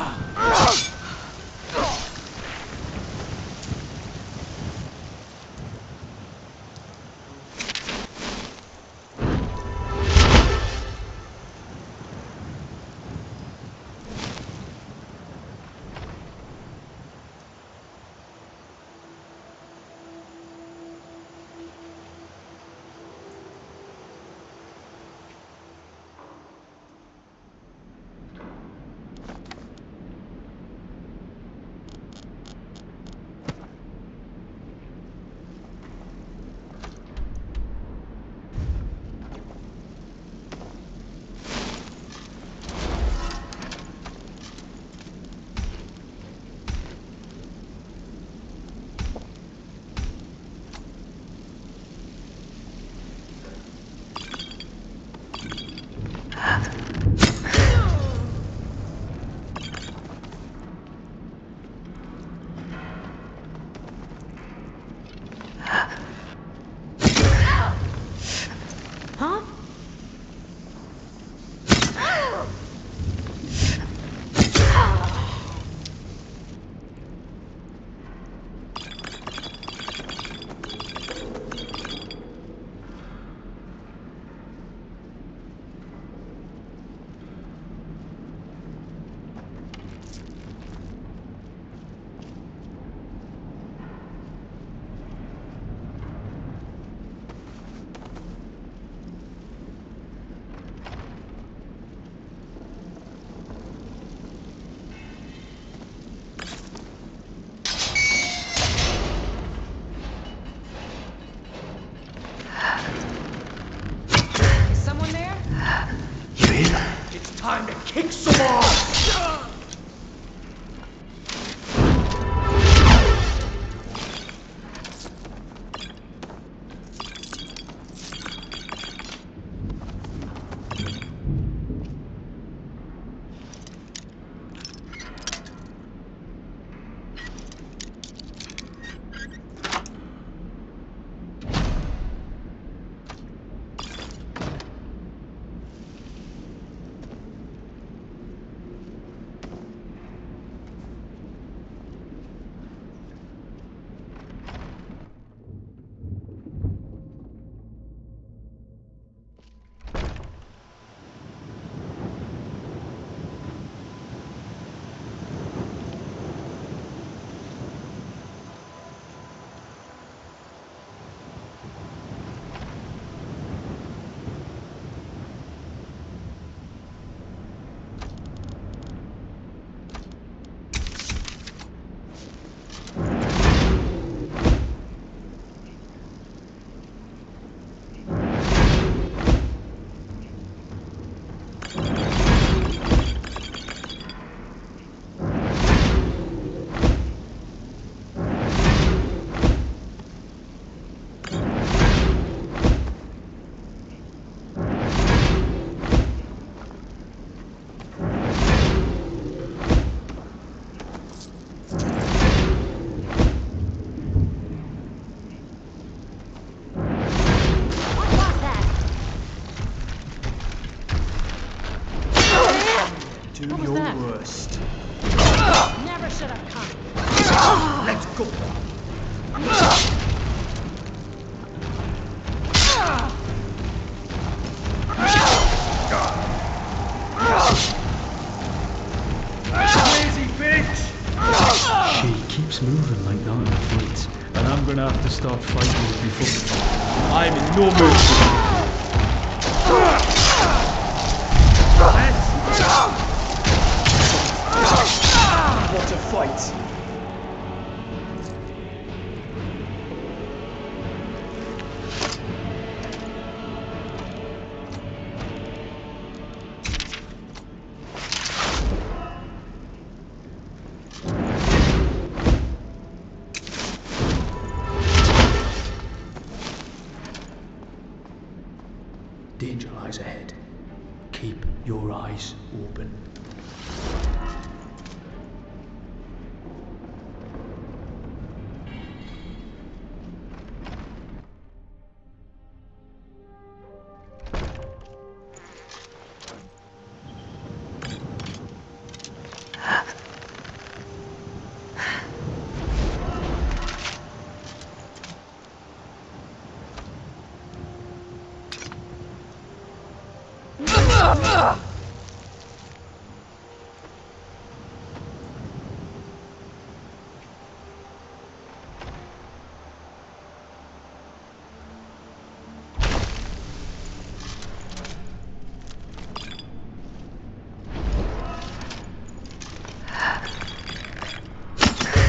Do was your that? worst. Never should have come. Let's go. Crazy bitch! She keeps moving like that in a fight, and I'm gonna have to start fighting with you fuckers. I'm in no mercy. What a fight! Danger lies ahead. Keep your eyes open.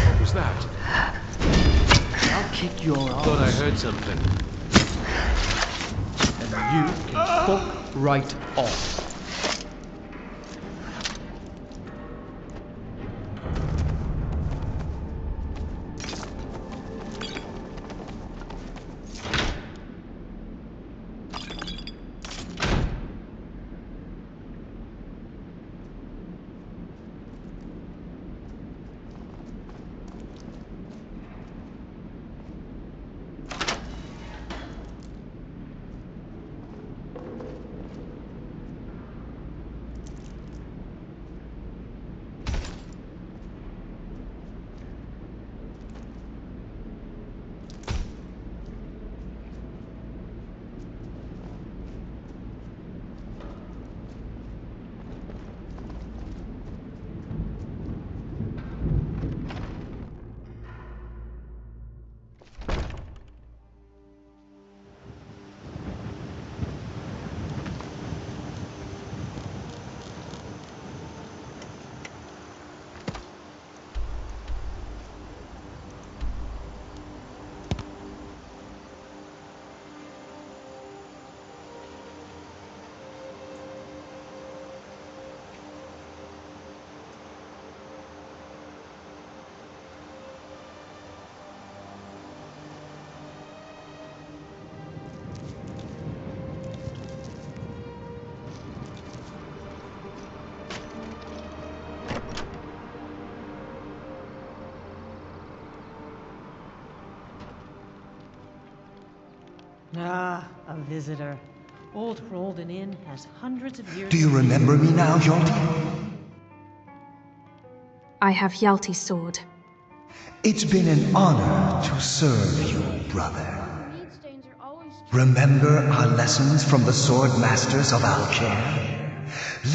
What was that? I'll kick your ass. Thought I heard something. And you can fuck right off. Ah, a visitor. Old Hrolden Inn has hundreds of years. Do you remember me now, Hjalti? I have Hjalti's sword. It's been an honor to serve you, brother. Remember our lessons from the sword masters of Alcair?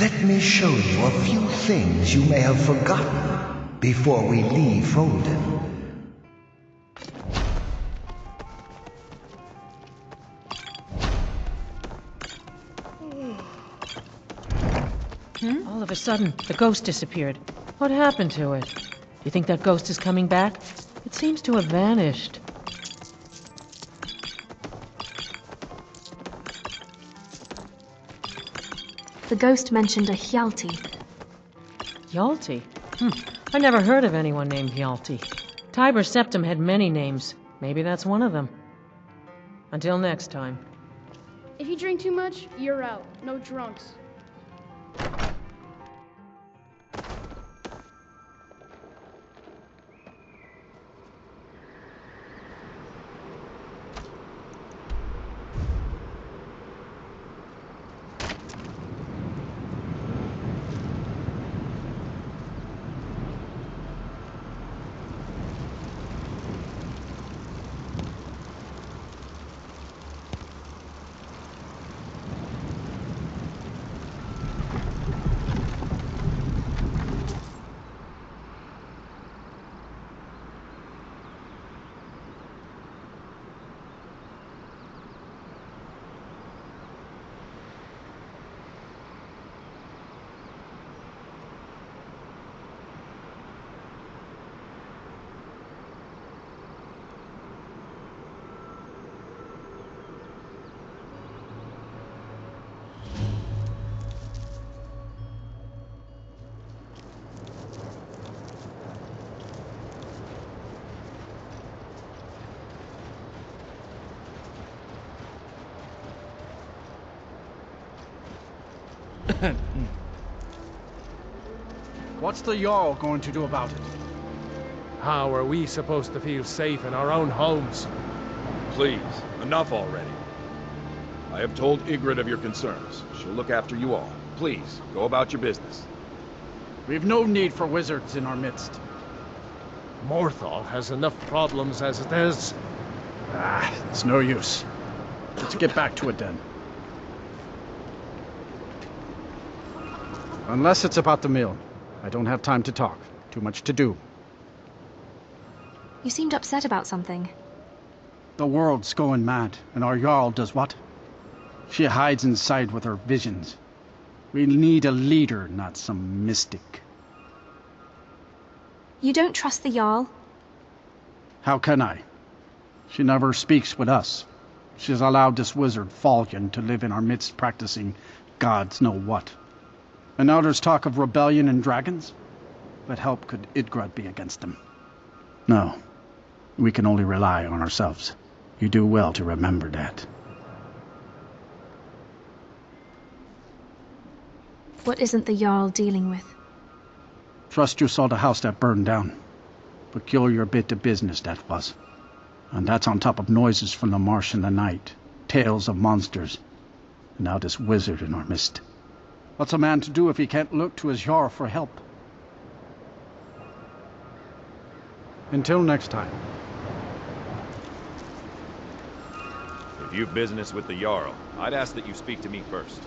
Let me show you a few things you may have forgotten before we leave Hrolden. All of a sudden, the ghost disappeared. What happened to it? You think that ghost is coming back? It seems to have vanished. The ghost mentioned a Hjalti. Hjalti? I never heard of anyone named Hjalti. Tiber Septim had many names. Maybe that's one of them. Until next time. If you drink too much, you're out. No drunks. What's the Jarl going to do about it? How are we supposed to feel safe in our own homes? Please, enough already. I have told Ygritte of your concerns. She'll look after you all. Please, go about your business. We've no need for wizards in our midst. Morthal has enough problems as it is. It's no use. Let's get back to it then. Unless it's about the mill. I don't have time to talk. Too much to do. You seemed upset about something. The world's going mad, and our Jarl does what? She hides inside with her visions. We need a leader, not some mystic. You don't trust the Jarl? How can I? She never speaks with us. She's allowed this wizard, Falcon, to live in our midst practicing gods know what. And now there's talk of rebellion and dragons? What help could Ygritte be against them? No. We can only rely on ourselves. You do well to remember that. What isn't the Jarl dealing with? Trust you saw the house that burned down. Peculiar bit of business that was. And that's on top of noises from the marsh in the night. Tales of monsters. And now this wizard in our midst. What's a man to do if he can't look to his Jarl for help? Until next time. If you've business with the Jarl, I'd ask that you speak to me first.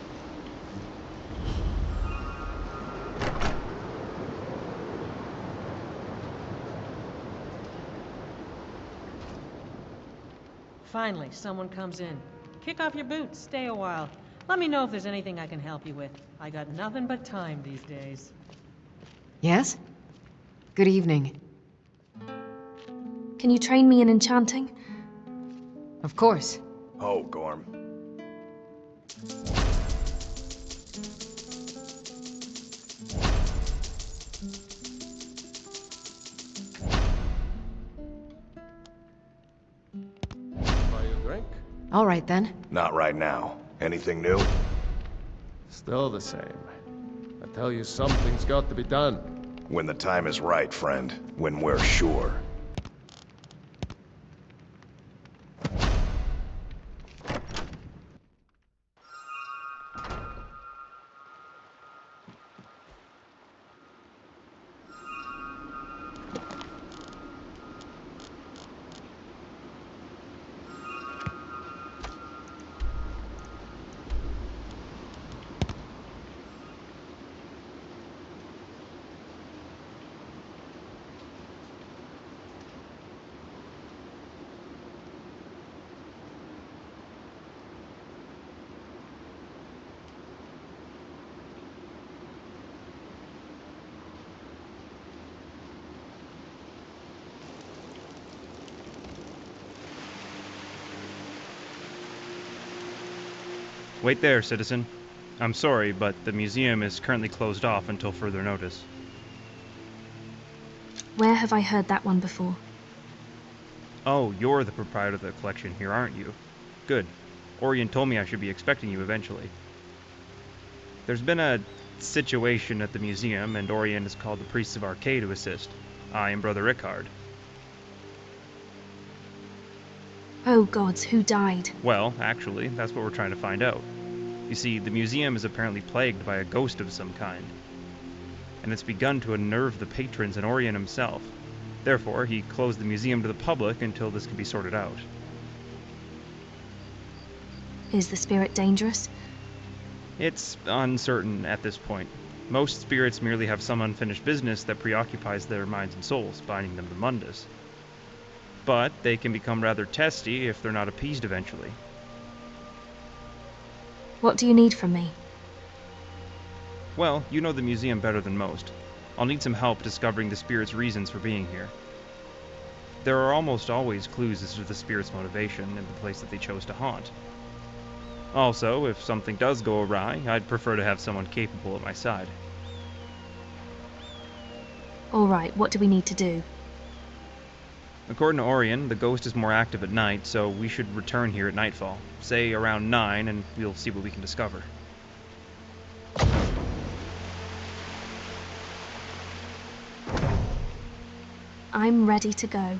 Finally, someone comes in. Kick off your boots, stay a while. Let me know if there's anything I can help you with. I got nothing but time these days. Yes? Good evening. Can you train me in enchanting? Of course. Oh, Gorm. Buy you a drink? All right, then. Not right now. Anything new? Still the same. I tell you, something's got to be done. When the time is right, friend. When we're sure. Wait there, citizen. I'm sorry, but the museum is currently closed off until further notice. Where have I heard that one before? Oh, you're the proprietor of the collection here, aren't you? Good. Orion told me I should be expecting you eventually. There's been a situation at the museum, and Orion has called the priests of Arcade to assist. I am Brother Rickard. Oh gods, who died? Well, actually, that's what we're trying to find out. You see, the museum is apparently plagued by a ghost of some kind, and it's begun to unnerve the patrons and Orion himself. Therefore, he closed the museum to the public until this can be sorted out. Is the spirit dangerous? It's uncertain at this point. Most spirits merely have some unfinished business that preoccupies their minds and souls, binding them to Mundus. But they can become rather testy if they're not appeased eventually. What do you need from me? Well, you know the museum better than most. I'll need some help discovering the spirit's reasons for being here. There are almost always clues as to the spirit's motivation and the place that they chose to haunt. Also, if something does go awry, I'd prefer to have someone capable at my side. All right, what do we need to do? According to Orion, the ghost is more active at night, so we should return here at nightfall. Say around 9, and we'll see what we can discover. I'm ready to go.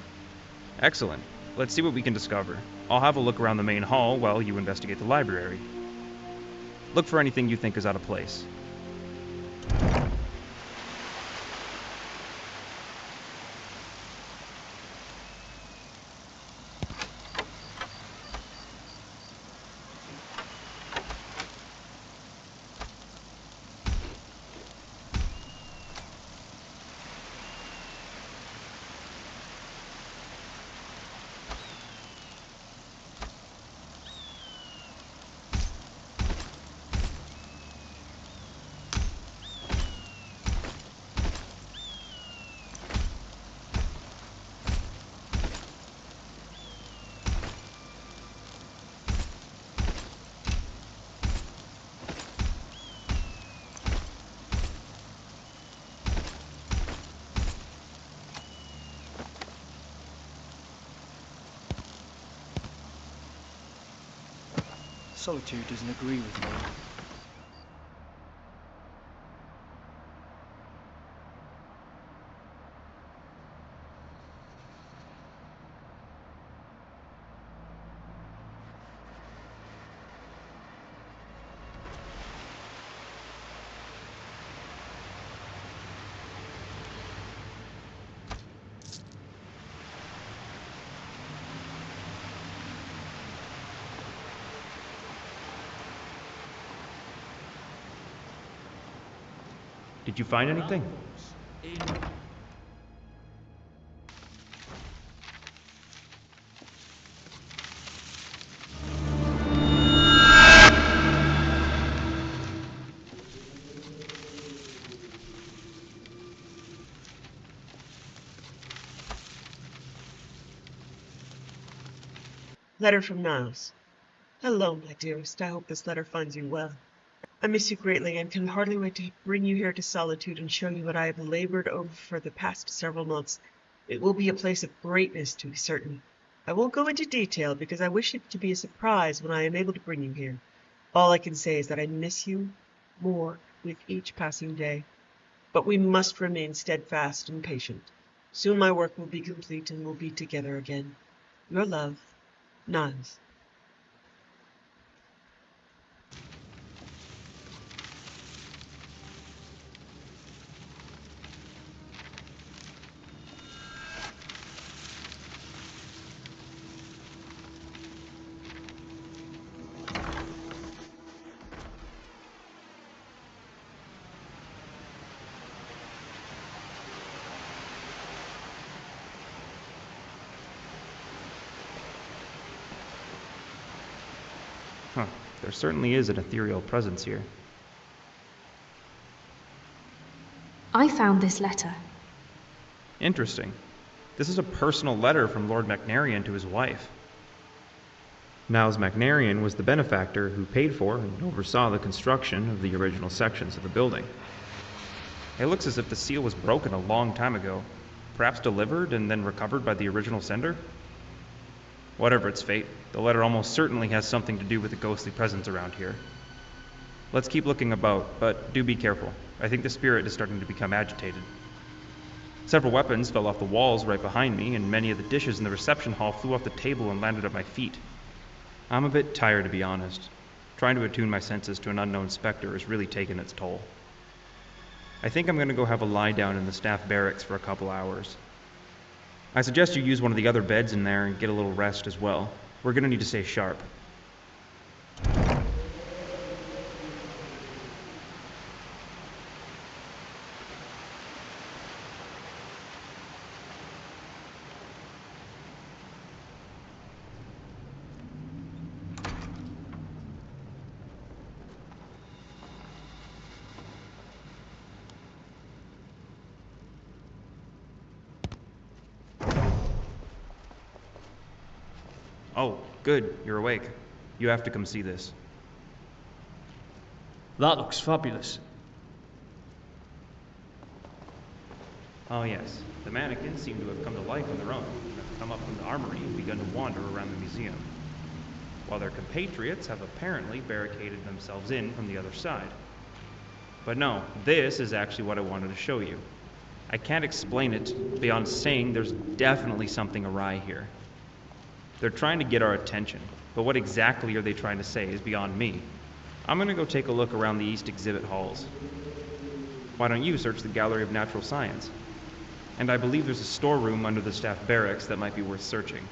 Excellent. Let's see what we can discover. I'll have a look around the main hall while you investigate the library. Look for anything you think is out of place. Solitude doesn't agree with me. Did you find anything? Letter from Niles. Hello, my dearest. I hope this letter finds you well. I miss you greatly and can hardly wait to bring you here to Solitude and show you what I have labored over for the past several months. It will be a place of greatness, to be certain. I won't go into detail because I wish it to be a surprise when I am able to bring you here. All I can say is that I miss you more with each passing day. But we must remain steadfast and patient. Soon my work will be complete and we'll be together again. Your love, Niles. Huh. There certainly is an ethereal presence here. I found this letter. Interesting. This is a personal letter from Lord Macnarian to his wife. Niles Macnarian was the benefactor who paid for and oversaw the construction of the original sections of the building. It looks as if the seal was broken a long time ago, perhaps delivered and then recovered by the original sender? Whatever its fate, the letter almost certainly has something to do with the ghostly presence around here. Let's keep looking about, but do be careful. I think the spirit is starting to become agitated. Several weapons fell off the walls right behind me, and many of the dishes in the reception hall flew off the table and landed at my feet. I'm a bit tired, to be honest. Trying to attune my senses to an unknown specter has really taken its toll. I think I'm going to go have a lie down in the staff barracks for a couple hours. I suggest you use one of the other beds in there and get a little rest as well. We're going to need to stay sharp. Oh, good. You're awake. You have to come see this. That looks fabulous. Oh yes, the mannequins seem to have come to life on their own, and have come up from the armory and begun to wander around the museum, while their compatriots have apparently barricaded themselves in from the other side. But no, this is actually what I wanted to show you. I can't explain it beyond saying there's definitely something awry here. They're trying to get our attention, but what exactly are they trying to say is beyond me. I'm gonna go take a look around the East exhibit halls. Why don't you search the Gallery of Natural Science? And I believe there's a storeroom under the staff barracks that might be worth searching.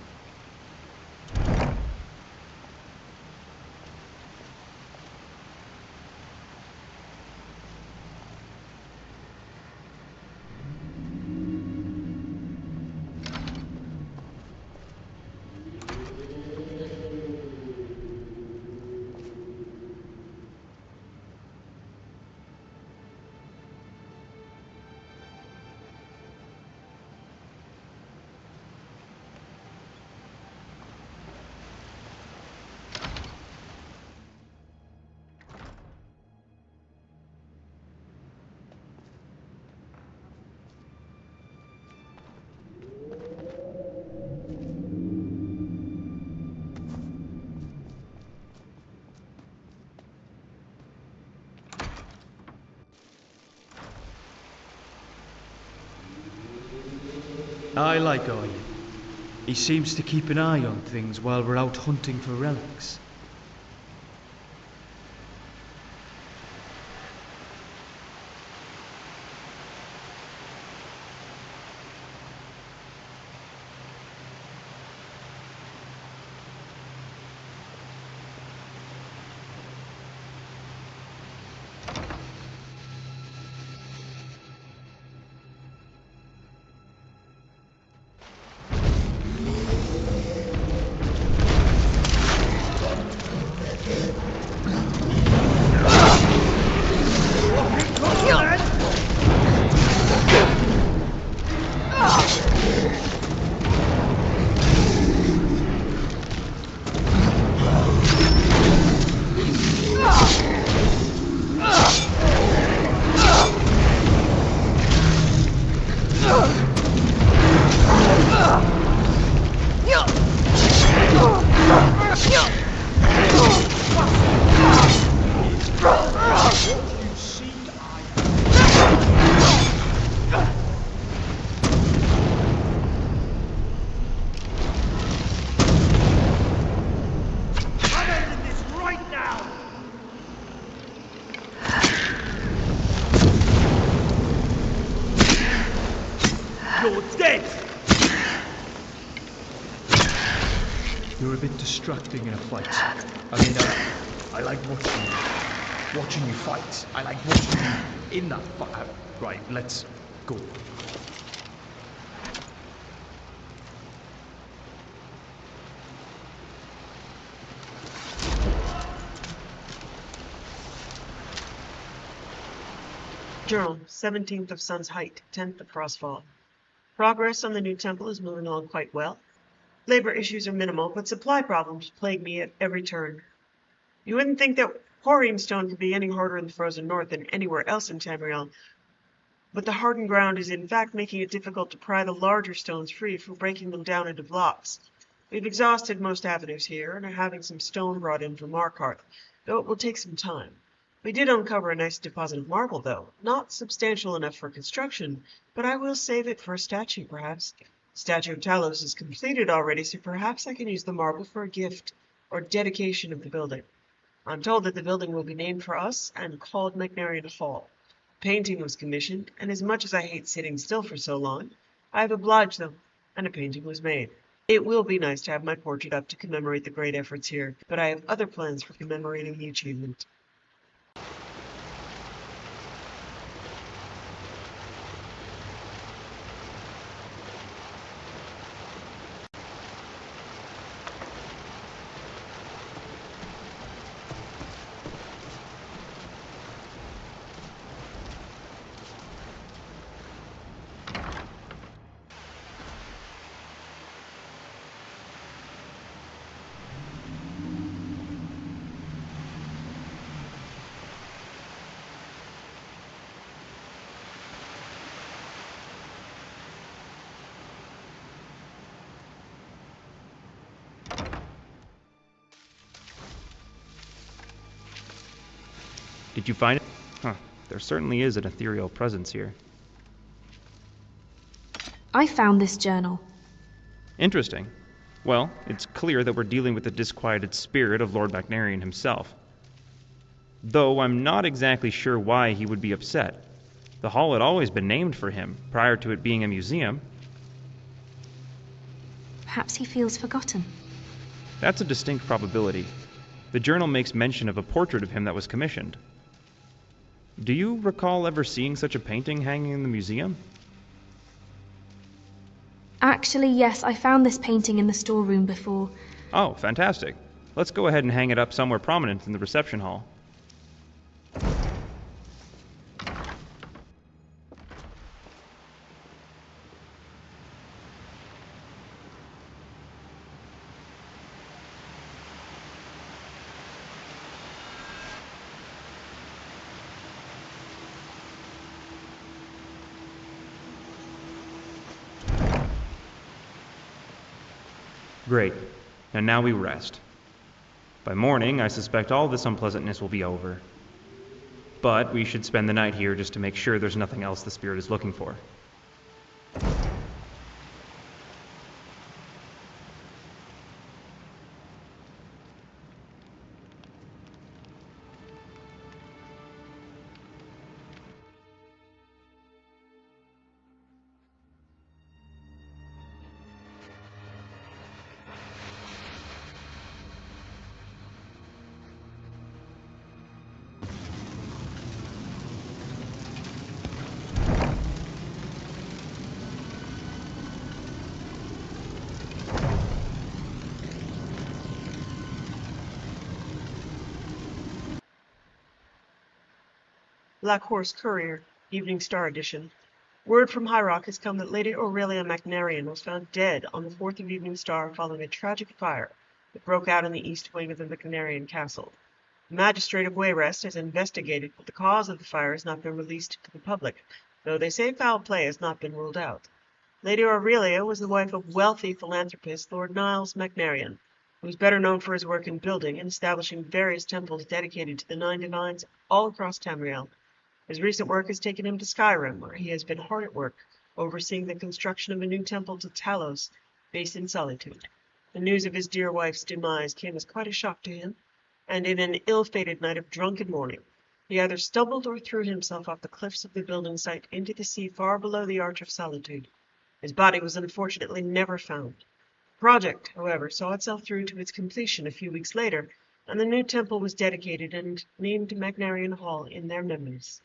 I like Ian. He seems to keep an eye on things while we're out hunting for relics. You're dead! You're a bit distracting in a fight. I mean, I like watching you fight. I like watching you in that fight. Right, let's go. Journal, 17th of Sun's Height, 10th of Frostfall. Progress on the new temple is moving along quite well. Labor issues are minimal, but supply problems plague me at every turn. You wouldn't think that quarrying stone could be any harder in the frozen north than anywhere else in Tamriel, but the hardened ground is in fact making it difficult to pry the larger stones free for breaking them down into blocks. We've exhausted most avenues here and are having some stone brought in from Markarth, though it will take some time. We did uncover a nice deposit of marble, though. Not substantial enough for construction, but I will save it for a statue, perhaps. Statue of Talos is completed already, so perhaps I can use the marble for a gift or dedication of the building. I'm told that the building will be named for us and called Magnarian Hall. Painting was commissioned, and as much as I hate sitting still for so long, I have obliged them, and a painting was made. It will be nice to have my portrait up to commemorate the great efforts here, but I have other plans for commemorating the achievement. Did you find it? Huh. There certainly is an ethereal presence here. I found this journal. Interesting. Well, it's clear that we're dealing with the disquieted spirit of Lord Macnarian himself. Though I'm not exactly sure why he would be upset. The hall had always been named for him, prior to it being a museum. Perhaps he feels forgotten. That's a distinct probability. The journal makes mention of a portrait of him that was commissioned. Do you recall ever seeing such a painting hanging in the museum? Actually, yes, I found this painting in the storeroom before. Oh, fantastic. Let's go ahead and hang it up somewhere prominent in the reception hall. Great. And now we rest. By morning, I suspect all this unpleasantness will be over. But we should spend the night here just to make sure there's nothing else the spirit is looking for. Black Horse Courier, Evening Star Edition. Word from High Rock has come that Lady Aurelia Macnarian was found dead on the 4th of Evening Star following a tragic fire that broke out in the east wing of the Macnarian castle. The Magistrate of Wayrest has investigated, but the cause of the fire has not been released to the public, though they say foul play has not been ruled out. Lady Aurelia was the wife of wealthy philanthropist Lord Niles Macnarian, who is better known for his work in building and establishing various temples dedicated to the 9 divines all across Tamriel. His recent work has taken him to Skyrim, where he has been hard at work, overseeing the construction of a new temple to Talos, based in Solitude. The news of his dear wife's demise came as quite a shock to him, and in an ill-fated night of drunken mourning, he either stumbled or threw himself off the cliffs of the building site into the sea far below the Arch of Solitude. His body was unfortunately never found. The project, however, saw itself through to its completion a few weeks later, and the new temple was dedicated and named Macnarian Hall in their memories.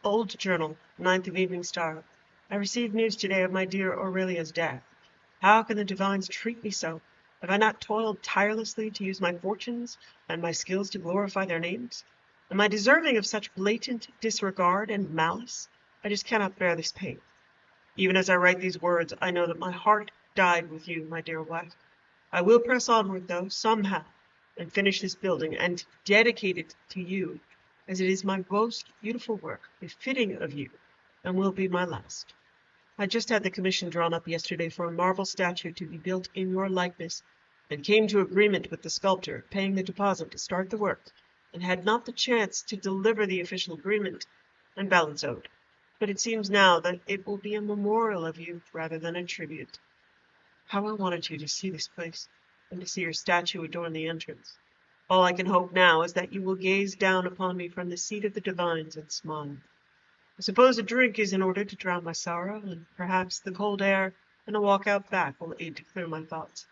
Old Journal, 9th of Evening Star. I received news today of my dear Aurelia's death. How can the divines treat me so? Have I not toiled tirelessly to use my fortunes and my skills to glorify their names? Am I deserving of such blatant disregard and malice? I just cannot bear this pain. Even as I write these words, I know that my heart died with you, my dear wife. I will press onward, though, somehow, and finish this building and dedicate it to you, as it is my most beautiful work, befitting of you, and will be my last. I just had the commission drawn up yesterday for a marble statue to be built in your likeness, and came to agreement with the sculptor, paying the deposit to start the work, and had not the chance to deliver the official agreement and balance owed. But it seems now that it will be a memorial of you rather than a tribute. How I wanted you to see this place, and to see your statue adorn the entrance. All I can hope now is that you will gaze down upon me from the seat of the divines and smile. I suppose a drink is in order to drown my sorrow, and perhaps the cold air and a walk out back will aid to clear my thoughts.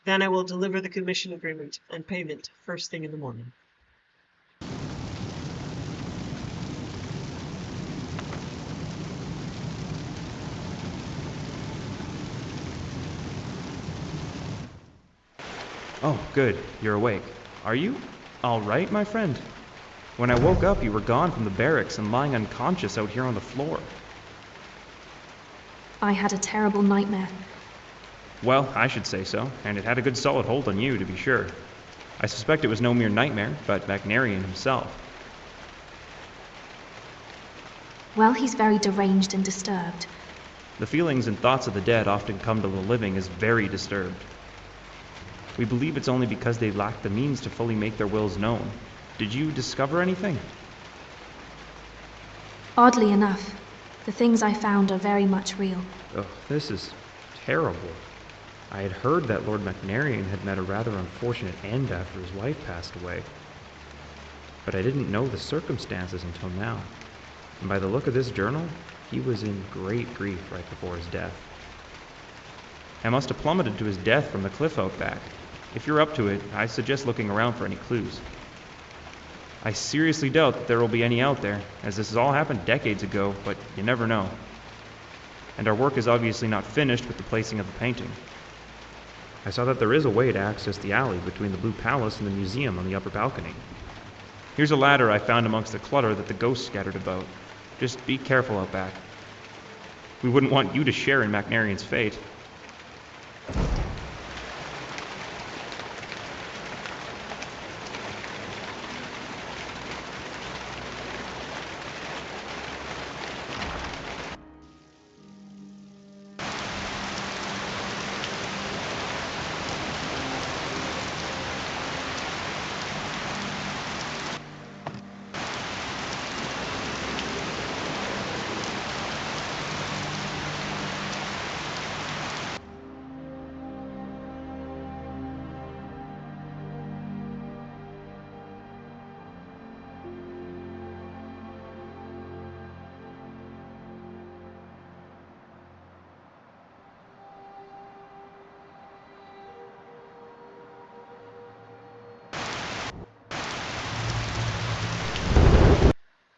Then I will deliver the commission agreement and payment first thing in the morning. Oh, good. You're awake. Are you all right, my friend? When I woke up, you were gone from the barracks and lying unconscious out here on the floor. I had a terrible nightmare. Well, I should say so, and it had a good solid hold on you, to be sure. I suspect it was no mere nightmare, but Magnarian himself. Well, he's very deranged and disturbed. The feelings and thoughts of the dead often come to the living as very disturbed. We believe it's only because they lack the means to fully make their wills known. Did you discover anything? Oddly enough, the things I found are very much real. Oh, this is terrible. I had heard that Lord Magnarian had met a rather unfortunate end after his wife passed away. But I didn't know the circumstances until now. And by the look of this journal, he was in great grief right before his death. I must have plummeted to his death from the cliff out back. If you're up to it, I suggest looking around for any clues. I seriously doubt that there will be any out there, as this has all happened decades ago, but you never know. And our work is obviously not finished with the placing of the painting. I saw that there is a way to access the alley between the Blue Palace and the museum on the upper balcony. Here's a ladder I found amongst the clutter that the ghosts scattered about. Just be careful out back. We wouldn't want you to share in Magnarian's fate.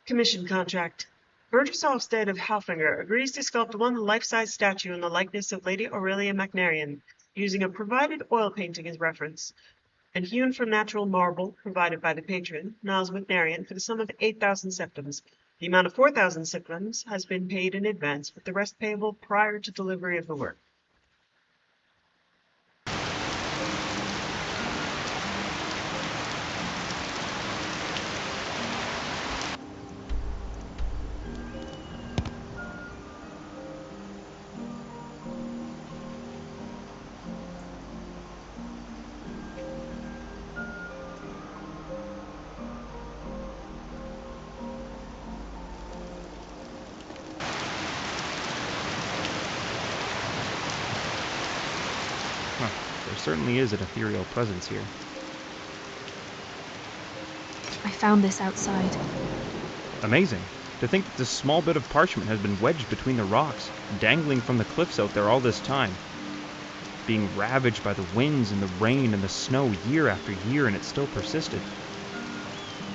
Commission contract. Burgess Alstead of Halfinger agrees to sculpt one life-size statue in the likeness of Lady Aurelia Magnarian, using a provided oil painting as reference, and hewn from natural marble provided by the patron, Niles Magnarian, for the sum of 8,000 septims. The amount of 4,000 septims has been paid in advance, with the rest payable prior to delivery of the work. There certainly is an ethereal presence here. I found this outside. Amazing. To think that this small bit of parchment has been wedged between the rocks, dangling from the cliffs out there all this time. Being ravaged by the winds and the rain and the snow year after year, and it still persisted.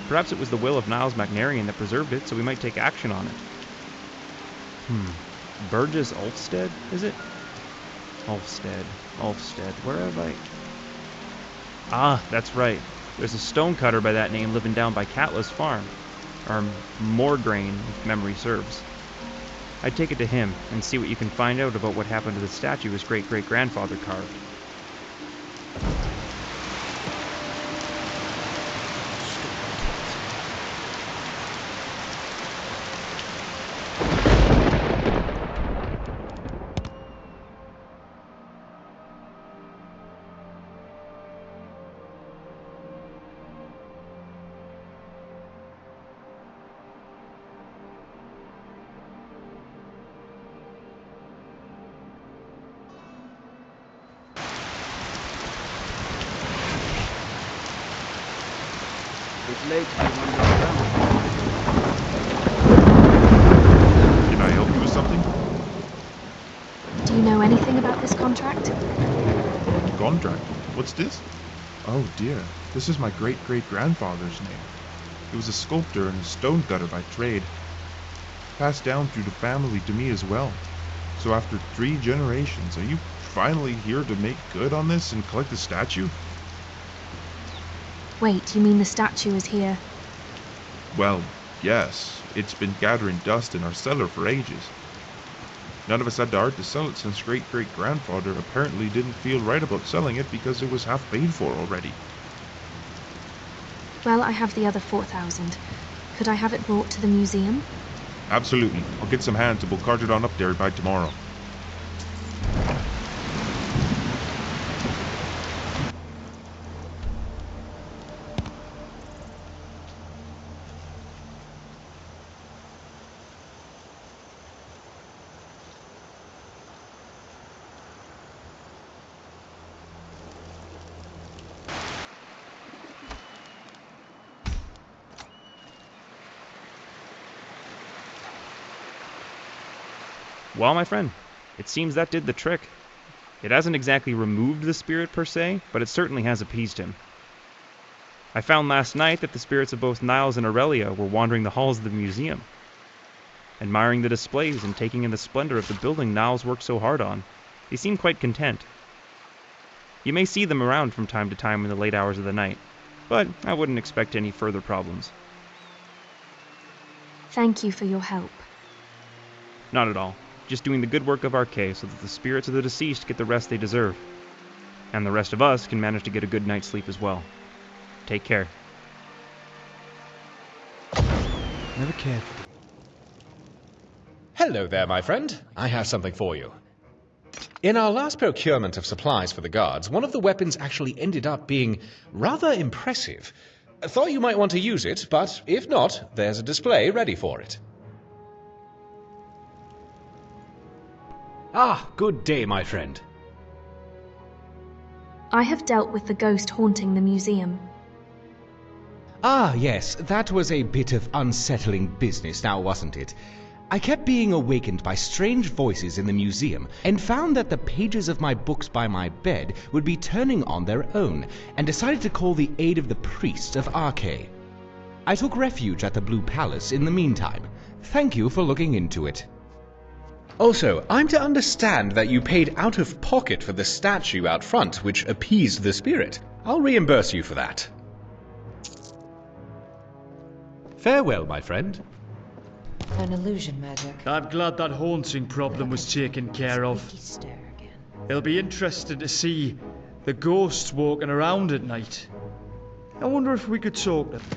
Perhaps it was the will of Niles Magnarian that preserved it, so we might take action on it. Burgess Ulfstead, is it? Ulfstead, where have I... Ah, that's right. There's a stonecutter by that name living down by Catla's farm. Or Morgraine, if memory serves. I'd take it to him and see what you can find out about what happened to the statue his great-great-grandfather carved. bit late for one more Can I help you with something? Do you know anything about this contract? Contract? What's this? Oh dear, this is my great-great-grandfather's name. He was a sculptor and a stonecutter by trade. Passed down through the family to me as well. So after 3 generations, are you finally here to make good on this and collect the statue? Wait, you mean the statue is here? Well, yes. It's been gathering dust in our cellar for ages. None of us had the heart to sell it since great-great-grandfather apparently didn't feel right about selling it because it was half paid for already. Well, I have the other 4,000. Could I have it brought to the museum? Absolutely. I'll get some hands and we'll cart it on up there by tomorrow. Well, my friend, it seems that did the trick. It hasn't exactly removed the spirit per se, but it certainly has appeased him. I found last night that the spirits of both Niles and Aurelia were wandering the halls of the museum, admiring the displays and taking in the splendor of the building Niles worked so hard on. They seem quite content. You may see them around from time to time in the late hours of the night, but I wouldn't expect any further problems. Thank you for your help. Not at all. Just doing the good work of Arcade so that the spirits of the deceased get the rest they deserve. And the rest of us can manage to get a good night's sleep as well. Take care. Never cared for. Hello there, my friend. I have something for you. In our last procurement of supplies for the guards, one of the weapons actually ended up being rather impressive. I thought you might want to use it, but if not, there's a display ready for it. Ah, good day, my friend. I have dealt with the ghost haunting the museum. Ah, yes, that was a bit of unsettling business now, wasn't it? I kept being awakened by strange voices in the museum and found that the pages of my books by my bed would be turning on their own, and decided to call the aid of the priests of Arcade. I took refuge at the Blue Palace in the meantime. Thank you for looking into it. Also, I'm to understand that you paid out of pocket for the statue out front, which appeased the spirit. I'll reimburse you for that. Farewell, my friend. An illusion magic. I'm glad that haunting problem was taken care of. It'll be interesting to see the ghosts walking around at night. I wonder if we could talk to them.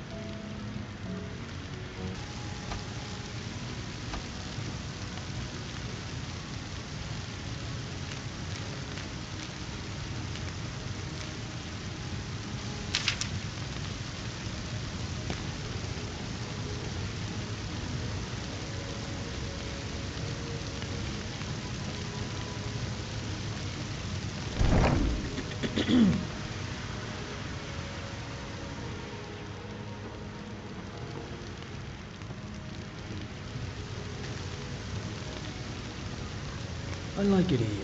I like it here.